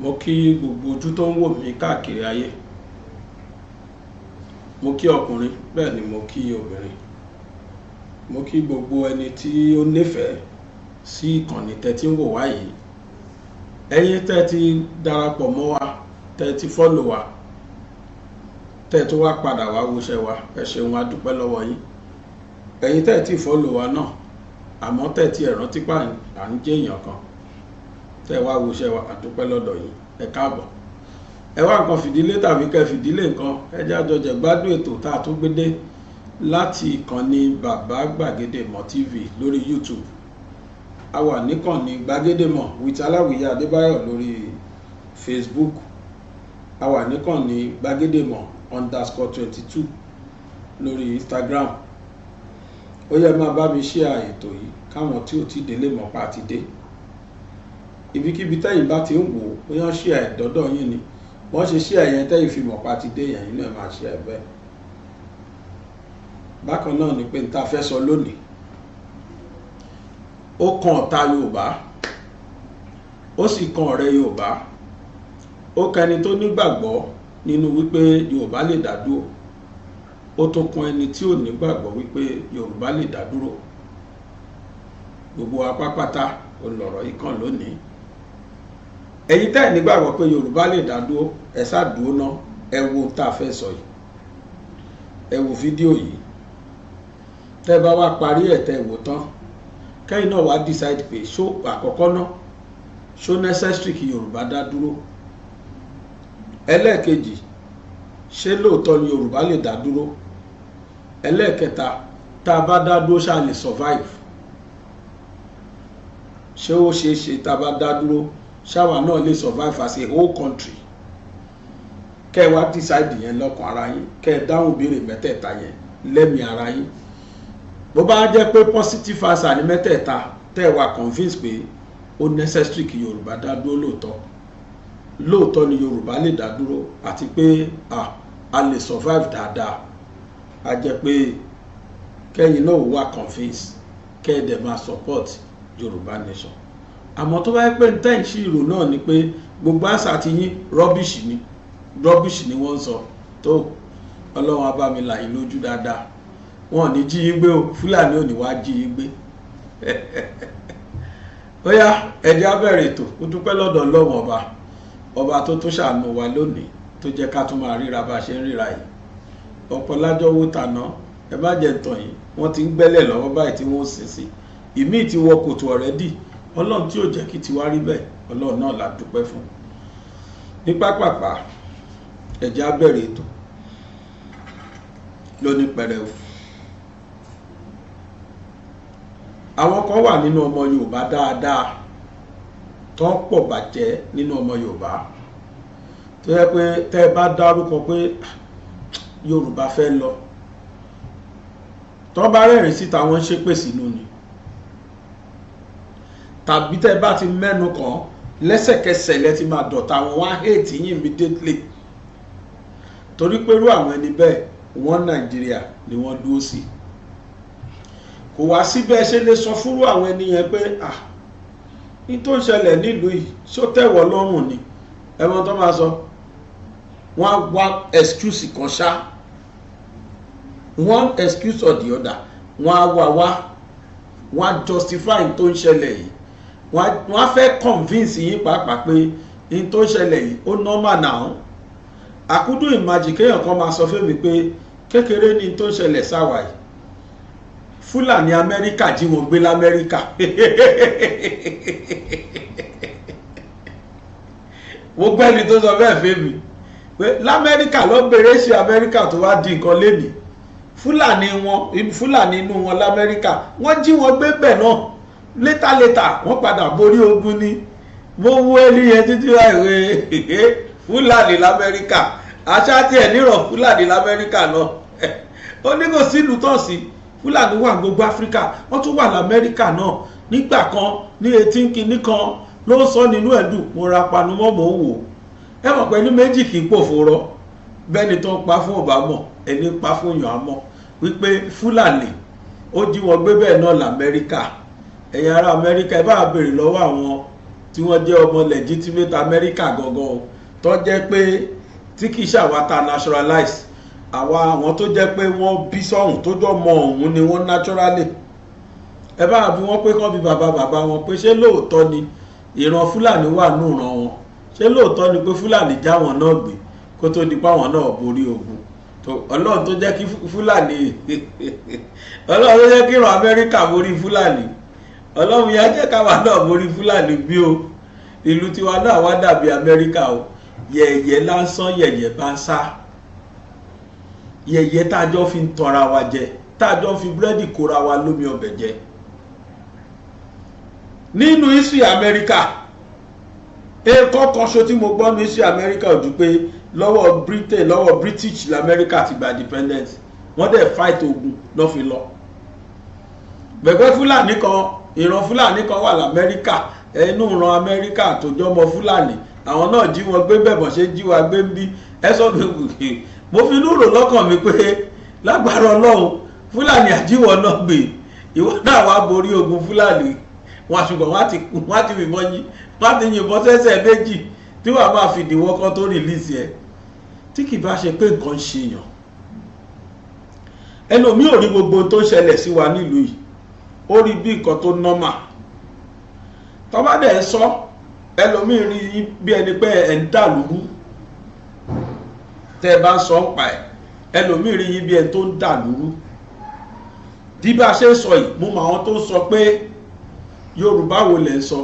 Mo kí gbogbo ojú tó ń wò mí káàkiri ayé. Mo kí ọkùnrin, bẹ́ẹ̀ ni mo kí obìnrin. Mo kí gbogbo ẹni tí ó nífẹ̀ẹ́ sí ìkànnì tẹ́ tí ń wò wá yìí. Ẹ̀yin tẹ́ ti darapọ̀ mọ́ wa, tẹ́ ti follow wa, tẹ́ tó wá padà wá wòṣẹ́ wa, ẹ ṣeun, a dúpẹ́ lọ́wọ́ yín. Ẹ̀yin tẹ́ ti follow wa náà, àmọ́ tẹ́ ti rántí pa à ń jẹ́ èèyàn kan, tẹ́ wá wòṣẹ́ wa, a dúpẹ́ lọ́dọ̀ yín. Ẹ káàbọ̀. Ẹ wá nǹkan fìdílé tàbí kẹ́ fìdílé nǹkan, ẹ jẹ́ àjọjẹ gbádùn ètò tá a tún gbé dé láti ìkànnì Bàbá Gbàgede Mọ̀ TV lórí YouTube. A wà níkànnì Gbàgede Mọ̀ with Aláwìyé Adébáyọ̀ lórí Facebook. A wà níkànnì Gbàgede Mọ̀ _22 lórí Instagram. Ó yẹ máa bá mi share ètò yìí káwọn tí ò ti délé mọ̀ pa ti dé. Ibikíbi tẹ́yin bá ti ń wò ó yán share dọ́dọ̀ yín ni. Wọ́n ṣe share yẹn tẹ́yin fi mọ̀ pa ti dé yẹn, inú ẹ̀ máa share bẹ́ẹ̀. Bákan náà ni pé n ta fẹ́ sọ lónìí, ó kan ọ̀tá Yorùbá, ó sì kan ọ̀rẹ́ Yorùbá, ó kan ẹni tó nígbàgbọ́ nínú wípé Yorùbá lè dá dúró, ó tún kan ẹni tí ò nígbàgbọ́ wípé Yorùbá lè dá dúró. Gbogbo apápátá olọ̀rọ̀ yìí kan lónìí. Ẹ̀yin tẹ́ nígbàgbọ́ pé Yorùbá lè dá dúró, ẹ ṣáà dúró ná, ẹ wo tá a fẹ́ sọ yìí, ẹ wo fídíò yìí. Tẹ́ bá wá parí ẹ̀ tẹ́ wò tán, kẹ́yìn náà wá decide pé ṣó àkọ́kọ́ náà ṣó necessary kí Yorùbá dá dúró. Ẹlẹ́ẹ̀kejì, ṣé lóòótọ́ ni Yorùbá lè dá dúró. Ẹlẹ́ẹ̀kẹta, tá a bá dá dúró ṣáà lè survive. Ṣé ó ṣeé ṣe tá a bá dá dúró ṣáwa náà lè survive as a whole country. Kẹ́ wá decide yẹn lọ́kàn ara yín, kẹ́ dáhùn ìbéèrè mẹ́tẹ̀ẹ̀ta yẹn lẹ́mìí ara yín. Bó bá jẹ́ pé positive answer ní mẹ́tẹ̀ẹ̀ta, tẹ́ wá convince pé ó necessary kí Yorùbá dá dúró lóòótọ́. Lóòótọ́ ni Yorùbá lè dá dúró àti pé a lè survive dáadáa. A jẹ́ pé kẹ́yìn náà wá convince, kẹ́ dẹ̀ máa support Yorùbá nation. Àmọ́ tó bá yẹ pé ntẹ́ ìṣirò náà ni pé gbogbo àṣà ti yín rubbish ni wọ́n ń sọ, tó Ọlọ́run á bá mi là yín lójú dáadáa. Wọn ò ní jí yín gbé o, Fúlàní ò ní wá jí yín gbé. Ó yá, ẹ jẹ́ á bẹ̀rẹ̀ ètò. Ó dúpẹ́ lọ́dọ̀ Ọlọ́run ọba tó tún ṣàánú wa lónìí, tó jẹ́ ká tún máa ríra bá ṣe ń ríra yìí. Ọ̀pọ̀ lájọ́ wó tàná, ẹ má jẹ́ ntàn yìí, wọ́n ti ń gbẹ́lẹ̀ lọ́wọ́ báyìí tí wọ́n ń sìn sí. Ìmíì ti wọ kòtò already. Ọlọ́run tí ò jẹ́ kí tiwa rí bẹ́ẹ̀, Ọlọ́run náà la dúpẹ́ fún. Ní pápápá, ẹ jẹ́ á bẹ̀rẹ̀ ètò lóní pẹrẹu. Àwọn kan wà nínú ọmọ Yorùbá dáadáa tó ń pọ̀ bàjẹ́ nínú ọmọ Yorùbá, tó yẹ pé tẹ́ ẹ bá dárúkọ pé Yorùbá fẹ́ lọ, tó bá rẹ́rìn síta wọ́n ṣépè sínú ni. Tàbí tẹ́ bá ti mẹ́nu kàn lẹ́sẹ̀kẹsẹ̀ lẹ́ ti máa dọ̀tá wọn, wá hate yín immediately. Torí pé irú àwọn ẹni bẹ́ẹ̀ wọ́n Nàìjíríà ni wọ́n dúró sí. Kò wá síbẹ̀ ṣe lè sọ fúrú àwọn ẹni yẹn pé ní tó ń ṣẹlẹ̀ nílùú yìí ṣó tẹ́wọ́ lọ́rùn ni. Ẹmọ tó máa sọ, wọ́n á wá excuse kan ṣá, one excuse or the other, wọ́n á wọ́n á justify tó ń ṣẹlẹ̀ yìí. Wọ́n á fẹ́ convince yín pàápàá pé in tó ṣẹlẹ̀ yìí ó normal now. I couldn't imagine kéèyàn kan máa sọ fún mi pé kékeré ní tó ṣẹlẹ̀ sáwà yìí. Fúlàní Amẹ́ríkà jí wọn gbé l'Amẹ́ríkà. Mo gbẹ́ni tó sọ bẹ́ẹ̀ fẹ́ mi pé l'Amẹ́ríkà ló bèrè sí Amẹ́ríkà tó wá di nǹkan lénìí. Fúlàní inú wọn l'Amẹ́ríkà wọ́n jí wọn gbé bẹ̀ náà létà wọ́n padà borí ogun ní. Mo wú ẹni yẹn títí láìwé Fúlàní l'Amẹ́ríkà aṣáájú ẹ̀ nírọ̀ Fúlàní l'Amẹ́ríkà náà. Ó ní kò sí ìlú tán sí Fúlàní wà gbogbo Áfíríkà wọ́n tún wà l'Amẹ́ríkà náà nígbà kan ní 18 kìíní kan ló ń sọ nínú ẹ̀dùn mo ra panumọ́ mò ń wò ẹ mọ̀ pé ní méjì kì í pòfòrọ́ bẹ́ni tó ń pa fún ọ̀bámọ̀ ẹni pa fún yàn ámọ́ wípé Fúlàní ó jí wọn gbé bẹ́ẹ̀ náà l'Amẹ́ríkà. Ẹ̀yin ará Amẹ́ríkà ẹ bá béèrè lọ́wọ́ àwọn tí wọ́n jẹ́ ọmọ legitimate Amẹ́ríkà gangan tó jẹ́ pé tí kìí ṣàwátà naturalize àwọn tó jẹ́ pé wọ́n bí sọ́hùn tó jọ mọ ọ̀hún ni wọ́n naturally. Ẹ bá bí wọ́n pé kán bí bàbá wọn pé ṣé lóòótọ́ ni ìran Fúlàní wà nù ìran wọn, ṣé lóòótọ́ ni pé Fúlàní já wọn náà gbé kó tó di páwọn náà borí ogun. Ọlọ́run tó jẹ́ kí Fúlàní Ọlọ́run tó jẹ́ kí ìran Amẹ́ríkà borí Fúlàní, Ọlọ́run yá jẹ́ káwa náà borí Fúlàní bí o. Ìlú tiwa náà wá dàbí Amẹ́ríkà o. Yẹ̀yẹ́ lásán yẹ̀yẹ́ bá ń sá. Yẹ̀yẹ́ tájọ́ fi ń tọra wa jẹ, tájọ́ fi búrẹ́dì kóra wa lómi ọbẹ̀ jẹ. Nínú history Amẹ́ríkà ẹ̀kọ́ kan ṣo tí mo gbọ́ ní history Amẹ́ríkà ò ju pé lọ́wọ́ Britain lọ́wọ́ British l'Amẹ́ríkà ti gba independence wọ́n dẹ̀ fight ogun lọ́ fi lọ. Bẹ̀gbẹ́ Fúlàní kan ìran Fúlàní kan wà l'Amẹ́ríkà inú ìran Amẹ́ríkà tó jọmọ Fúlàní àwọn náà jí wọn gbé bẹ̀bọ̀ ṣe jí wa gbé ń bí ẹ sọ mi mo fi inú rò lọ́kàn mi pé lágbára Ọlọ́run Fúlàní àjíwọ̀ náà gbé ìwọ náà wá borí ogun Fúlàní wọn ṣùgbọ́n wọ́n ti fìbọn yí wọ́n ti yìnbọn sẹ́sẹ̀ méjì tí wọ́n máa fi dìwọ́ kan tó rìlíìsì ẹ̀ tí kì bá ṣe pé nǹkan ṣe yàn. Ẹlòmíì ò rí gbogbo tó ṣẹlẹ̀ sí wa nílùú yìí ó rí bí nǹkan tó nọ́mà tó bá dẹ̀ sọ ẹlòmíì rí bí ẹni pé ẹ̀ ń dà lúrú tẹ́ ẹ bá ń sọ ń pa ẹ̀ ẹlòmíì rí bí ẹni tó ń dà lúrú. bí bá ṣe sọ yìí mo mọ àwọn tó sọ pé Yorùbá wo lẹ̀ ń sọ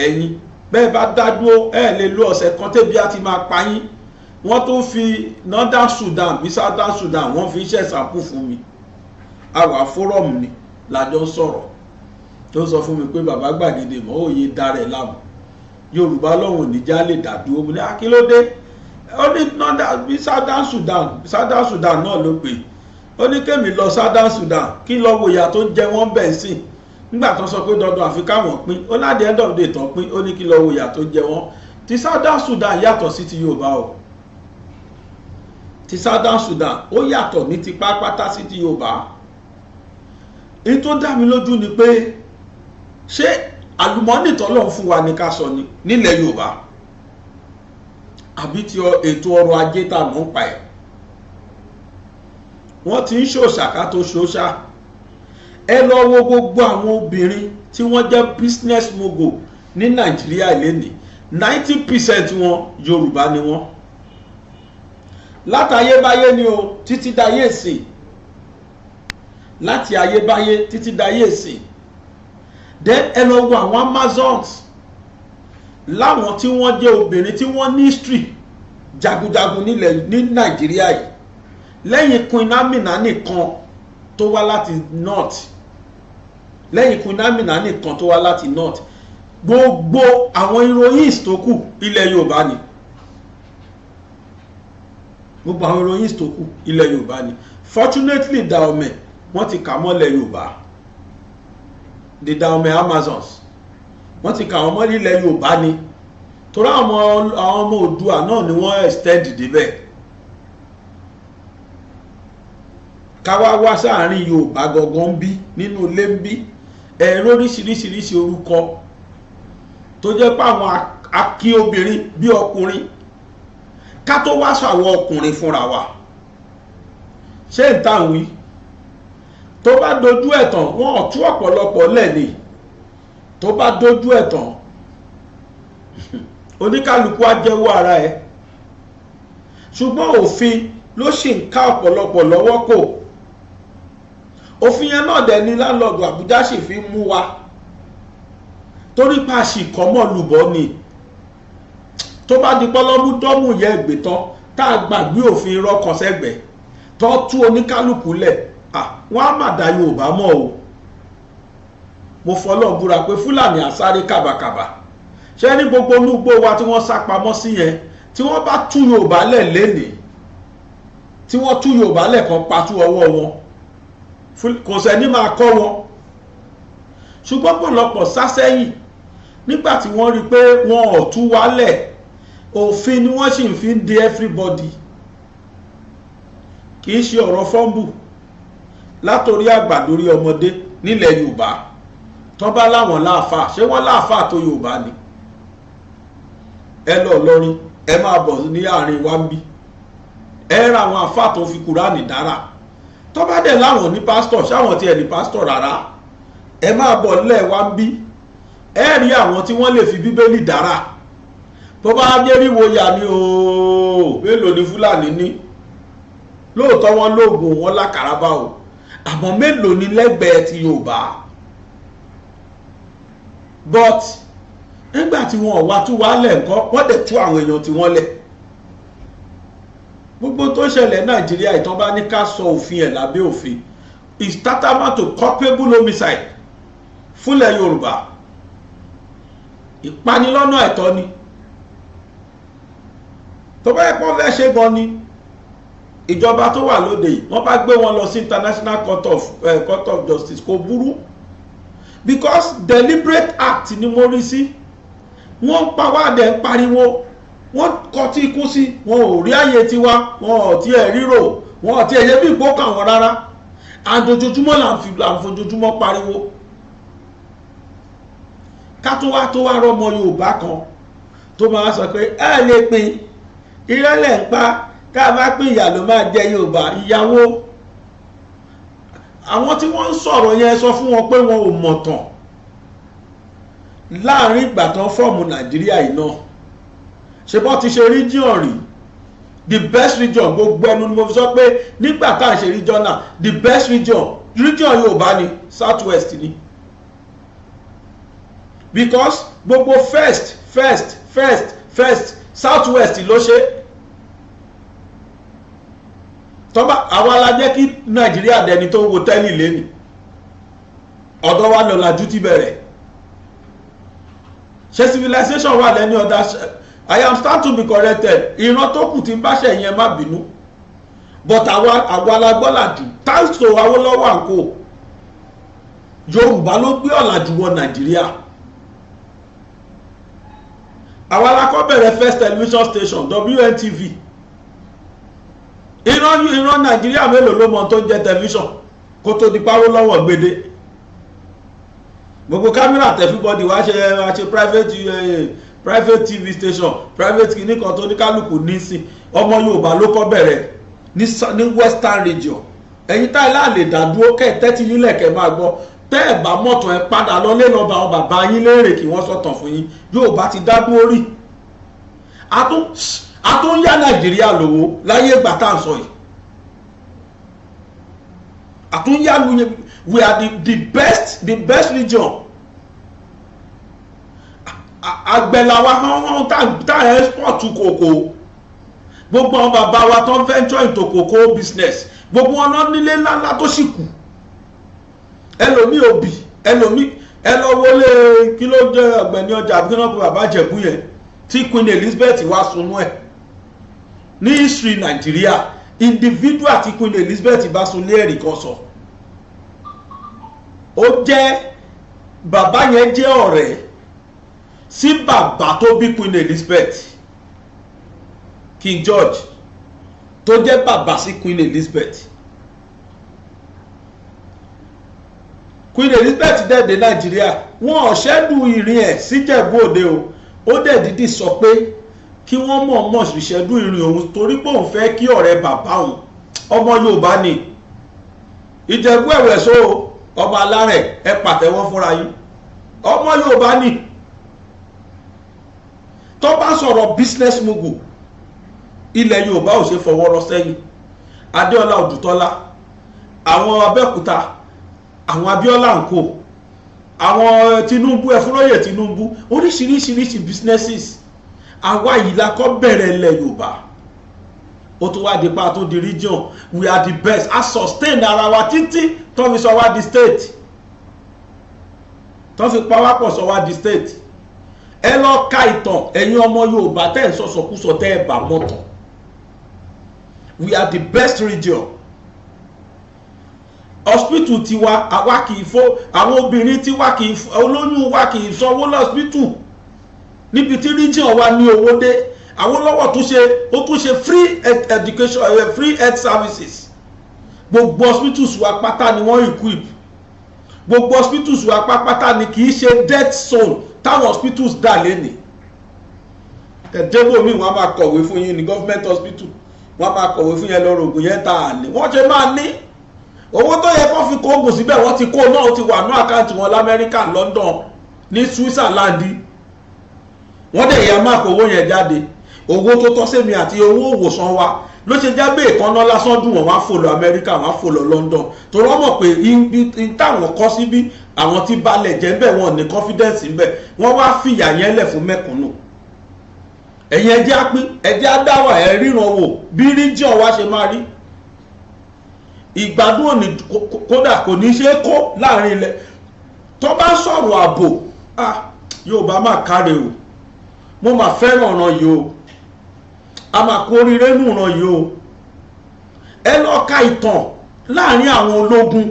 ẹ̀yin bẹ́ẹ̀ bá dádúró ẹ̀ lè lo ọ̀sẹ̀ kan tẹ́bí á ti máa pa yín. Wọ́n tó fi Northern Sudan bí Southern Sudan wọ́n fi iṣẹ́ ìsàpù fún mi àwa fórọ̀mù ni lájọ sọ̀rọ̀ tó sọ fún mi pé bàbá gbàgede mọ́ òye darẹ̀ láàmú Yorùbá lọ́hùn níjà lè dàdúró mo ní akílódé ó ní bí Southern Sudan náà ló pè ó ní kémi lọ Southern Sudan kí lọ wo ìyà tó jẹ wọ́n bẹ̀ sí nígbà tó sọ pé dandan àfi káwọn pín ó láti end of day tán pín ó ní kí lọ wo ìyà tó jẹ wọ́n. Ti Southern Sudan yàtọ̀ sí ti Yorùbá o, ti Southern Sudan ó yàtọ̀ ní ti pápátá sí ti Yorùbá. Èyí tó dá mi lójú ni pé ṣé àlùmọ́nì tọ́lọ́run fún wa ní ká sọ ni nílẹ̀ Yorùbá àbí ti ètò ọrọ̀ ajé tá mọ̀ ń pa ẹ̀. Wọ́n ti ń ṣòṣà ká tó ṣòṣà. Ẹ lọ wo gbogbo àwọn obìnrin tí wọ́n jẹ́ business mogul ní Nàìjíríà lẹ́nìí 90% wọn Yorùbá ni wọ́n. Látayébáyé ni o títí dayé ìsìn, láti ayébáyé títí dayé ìsìn. Then ẹ lọ wo àwọn Amazons láwọn tí wọ́n jẹ́ obìnrin tí wọ́n ní history jagunjagun nílẹ̀ ní Nàìjíríà yìí lẹ́yìn Queen Amina nìkan tó wá láti north, lẹ́yìn Queen Amina nìkan tó wá láti north, gbogbo àwọn heroines tó kù ilẹ̀ Yorùbá ni, gbogbo àwọn heroines tó kù ilẹ̀ Yorùbá ni. Fortunately Dahomey wọ́n ti kà mọ́lẹ̀ Yorùbá, the Dahomey Amazons wọ́n ti kà wọ́n mọ́ ilẹ̀ Yorùbá ni torí àwọn ọmọ Oòduà náà ni wọ́n extend débẹ̀. Káwá wá sáàrin Yorùbá gangan ń bí nínú ilé ń bí ẹ̀rọ oríṣiríṣiríṣi orúkọ tó jẹ́ pé àwọn akí obìnrin bí ọkùnrin ká tó wá sàwọn ọkùnrin fúnra wa. Ṣé ń tàn wí tó bá dojú ẹ̀tàn wọn ò tú ọ̀pọ̀lọpọ̀ lẹ́ni tó bá dojú ẹ̀tàn oníkálukú á jẹ́wọ́ ara ẹ̀, ṣùgbọ́n òfin ló ṣì ń ká ọ̀pọ̀lọpọ̀ lọ́wọ́ kò. Òfin yẹn náà dẹ̀ ni láńlọ́ọ̀dù Àbújá sì fi mú wa torí pa àṣìkọ́mọ̀ lùbọ́ ni. Tó bá di pọ́lọ́mú dọ́mù yẹ ẹgbẹ́ tán tá a gbàgbé òfin irọ́ kan sẹ́gbẹ̀ẹ́ tó tú oníkálukú lẹ̀, wọ́n á mà dá Yorùbá mọ́ o. Mo fọlọ́ búra pé Fúlàní àsáré kàbàkàbà ṣé ní gbogbo olúgbó wa tí wọ́n sá pamọ́ sí yẹn, tí wọ́n bá tú Yorùbá lẹ̀ lénìí, tí wọ́n tú Yorùbá lẹ̀ kan patú ọwọ́ wọn, kò sẹ́ni máa kọ́ wọn. Ṣùgbọ́n pọ̀lọpọ̀ sá sẹ́yìn nígbà tí wọ́n rí pé wọn ò tú wálẹ̀, òfin ni wọ́n sì ń fi ń de everybody. Kì í ṣe ọ̀rọ̀ fọ́ńbù látòrí àgbà lórí ọmọdé nílẹ̀ Yorùbá. Tọ́ bá láwọn láàfà, ṣé wọ́n láàfà tó Yorùbá ni? Ẹ lọ lọrin, ẹ máa bọ̀ ní àárín wa ń bí, ẹ ra àwọn àfà tó fi Kùránì dára. Tọ́ bá dẹ̀ láwọn ní pásítọ̀, ṣáwọn tiẹ̀ ní pásítọ̀ rárá, ẹ máa bọ̀ nílẹ̀ wa ń bí, ẹ rí àwọn tí wọ́n lè fi Bíbélì dára. Tó bá jẹ́ríwo yà ni ooo, mélòó ni Fúlàní ní? Lóòótọ́ wọn lóògùn wọn lákàrábá o, àmọ́ mélòó ni lẹ́gbẹ̀ẹ́ ti Yorùbá? But nígbà tí wọn wá tú wá lẹ̀ ńkọ́, wọ́n dẹ̀ tú àwọn èèyàn tí wọ́n lẹ̀. Gbogbo tó ṣẹlẹ̀ Nàìjíríà ìtàn bá ní ká sọ òfin ẹ̀ lábẹ́ òfin is tantamount to culpable homicide fúnlẹ̀ Yorùbá. Ìpanilọ́nà ẹ̀tọ́ ni. Tó bá yẹ kó fẹ́ ṣe gan ni ìjọba tó wà lóde yìí wọ́n bá gbé wọn lọ sí International Court of Justice kò burú, because deliberate act ni mo rí sí. Wọ́n pa wá dẹ̀ ń pariwo, wọ́n kọ tí ikú sí, wọn ò rí àyè tiwa, wọn ò tiẹ̀ ríro, wọn ò tiẹ̀ yẹ bí ìpó kàn wọ́n rárá. Àdójoojúmọ́ là ń fojoojúmọ́ pariwo. Ká tó wá rọmọ Yorùbá kan tó máa sọ pé ẹ lè pín ìrẹ́lẹ̀ ń pa, ká bá pín ìyà ló máa jẹ Yorùbá. Ìyàwó àwọn tí wọ́n ń sọ̀rọ̀ yẹn sọ fún wọn pé wọn ò mọ̀ tán. Láàrin ìgbà tán fọ́ọ̀mù Nàìjíríà yìí náà, ṣe bọ́ ti ṣe region rí, the best region, gbogbo ẹnu ni mo fi sọ pé nígbà tá à ń ṣe regional, the best region Yorùbá ni South West ni, because gbogbo first South West ló ṣe. Tọ́ba àwa la jẹ́ kí Nàìjíríà dẹni tó wo tẹ́lì lẹ́nu, ọ̀dọ̀ wa lọ́làjú ti bẹ̀rẹ̀. Ṣé civilization wà lẹ́ni ọ̀dà? I am start to be corrected. Ìran tó kù tí ń bá ṣe yẹn má bínú, but àwa la gbọ́làjú thanks to Awólọ́wọ̀ and co. Yorùbá ló gbé ọ̀làjú wọ Nàìjíríà. Àwa la kọ́ bẹ̀rẹ̀ first television station WNTV. Ìran Nàìjíríà mélòó ló mọ̀ tó jẹ́ television kó tó di Awólọ́wọ̀ gbédé? Gbogbo kámẹ́rà everybody wá ṣe private TV station, private kìíní kan tó ní kálukú nísìn. Ọmọ Yorùbá ló kọ́ bẹ̀rẹ̀ ní western region. Ẹ̀yin táyì láàlè dàdúró kẹ́ tẹ́tí nílẹ̀ kẹ́ máa gbọ́. Tẹ́ ẹ̀ bá mọ̀tàn ẹ padà lọ lé lọ́ba àwọn bàbá yín léèrè kí wọ́n sọ̀tàn fún yín. Yorùbá ti dádúró rí. A tún yá Nàìjíríà lówó láyé ìgbà tá à ń sọ yìí. A tún yá lu yẹn. We are the best region. Àgbẹ̀làwà hàn tá export kòkó. Gbogbo àwọn bàbá wa tó ń venture into cocoa business, gbogbo wọn náà nílé ńláńlá tó sì kù. Ẹlòmí òbí, ẹlòmí ẹlọ́wọ́lé kí ló jẹ́ ọ̀gbẹ́ni ọjà àbí kí wọ́n pe bàbá Ìjẹ̀bú yẹn tí Queen Elizabeth wá sunú ẹ̀. Ní history Nàìjíríà, individual tí Queen Elizabeth bá sun lé ẹ̀rí kan sọ. Ó jẹ́ bàbá yẹn jẹ́ ọ̀rẹ́ sí bàbá tó bí Queen Elizabeth, King George, tó jẹ́ bàbá sí Queen Elizabeth. Queen Elizabeth dẹ̀ dé Nàìjíríà, wọn ò ṣẹ́dù ìrìn ẹ̀ síjẹ̀bú òde o. Ó dẹ̀ dídì sọ pé kí wọ́n mọ̀ọ́mọ̀ ṣẹ̀dù ìrìn òun torí pé òun fẹ́ kí ọ̀rẹ́ bàbá òun ọmọ Yorùbá ni. Ìjẹ̀bú ẹ̀wẹ̀ so ọmọ alárẹ̀ ẹ pàtẹ́wọ́ fúnra yín, ọmọ Yorùbá ni. tó bá sọ̀rọ̀ business mogul ilẹ̀ Yorùbá ò ṣe fọwọ́rọ́ sẹ́yìn. Adéọlá Odùtọ́lá, àwọn Abẹ́òkúta, àwọn Abíọ́lá ńkò, àwọn Tinubu, Ẹfúnlóyè Tinubu, oríṣiríṣiríṣi businesses. Àwa yìí la kọ́ bẹ̀rẹ̀ ilẹ̀ Yorùbá. Ó tó wá di pa tó di region. We are the best. A sustain ara wa títí tó fi sọ wá di state. Tó fi pa wá pọ̀ sọ wá di state. Ẹ lọ ka ìtàn ẹ̀yin ọmọ Yorùbá tẹ́ ń sọ̀sọ̀kúsọ tẹ́ ẹ bà mọ́tàn. We are the best region. Hospital tiwa àwa kì í fọ́, àwọn obìnrin tiwa kì í olóyún wa kì í sanwó lọ́spítù. Níbi tí region wa ní owó dé, àwọn lọ́wọ́ tún ṣe free education, free health services. Gbogbo hospitals wa pátá ni wọ́n equip. Gbogbo hospitals wa pátá ni kì í ṣe death zone táwọn hospitals dà lẹ́nìí. Ẹ̀dẹ́gbò mi wọ́n máa kọ̀wé fún yín ní government hospital. Wọ́n máa kọ̀wé fún yẹn lọ́rọ̀ ògùn yẹn tàà ní. Wọ́n ṣe máa ní owó tó yẹ kó fi kó oògùn síbẹ̀ wọ́n ti kó náà, ó ti wà ní àkáǹtì wọn l'Amẹ́ríkà, London, ní Switzerland. Wọ́n dẹ̀ yẹ máa kó owó yẹn jáde. Owó tó tọ́ sẹ́mi àti owó òwòsàn wa ló ṣe jẹ́ bẹ́ẹ̀ kan náà lásán dùn wọ́n wá fò lọ Amẹ́ríkà, wọ́n fò lọ London. Tó wọ́n mọ̀ pé táwọn kọ́ síbí àwọn tí balẹ̀ jẹ́ bẹ́ẹ̀ wọn ní confidence ń bẹ̀. Wọ́n wá fìyà yẹn lẹ̀ fún mẹ́kúnnù. Ẹ̀yin ẹjẹ́ á pín, ẹjẹ́ á dáwà ẹ̀ ríran wò bí region wa ṣe máa rí. Ìgbádùn òní kódà kò ní ṣe é kó láàrin ilẹ̀. Tó bá sọ̀rọ̀ ààbò, Yorùbá máa káre o. Mo máa fẹ́ràn ọ̀ràn yìí o. A máa kó oríire nù ọ̀ràn yìí o. Ẹ lọ ka ìtàn láàrin àwọn ológun,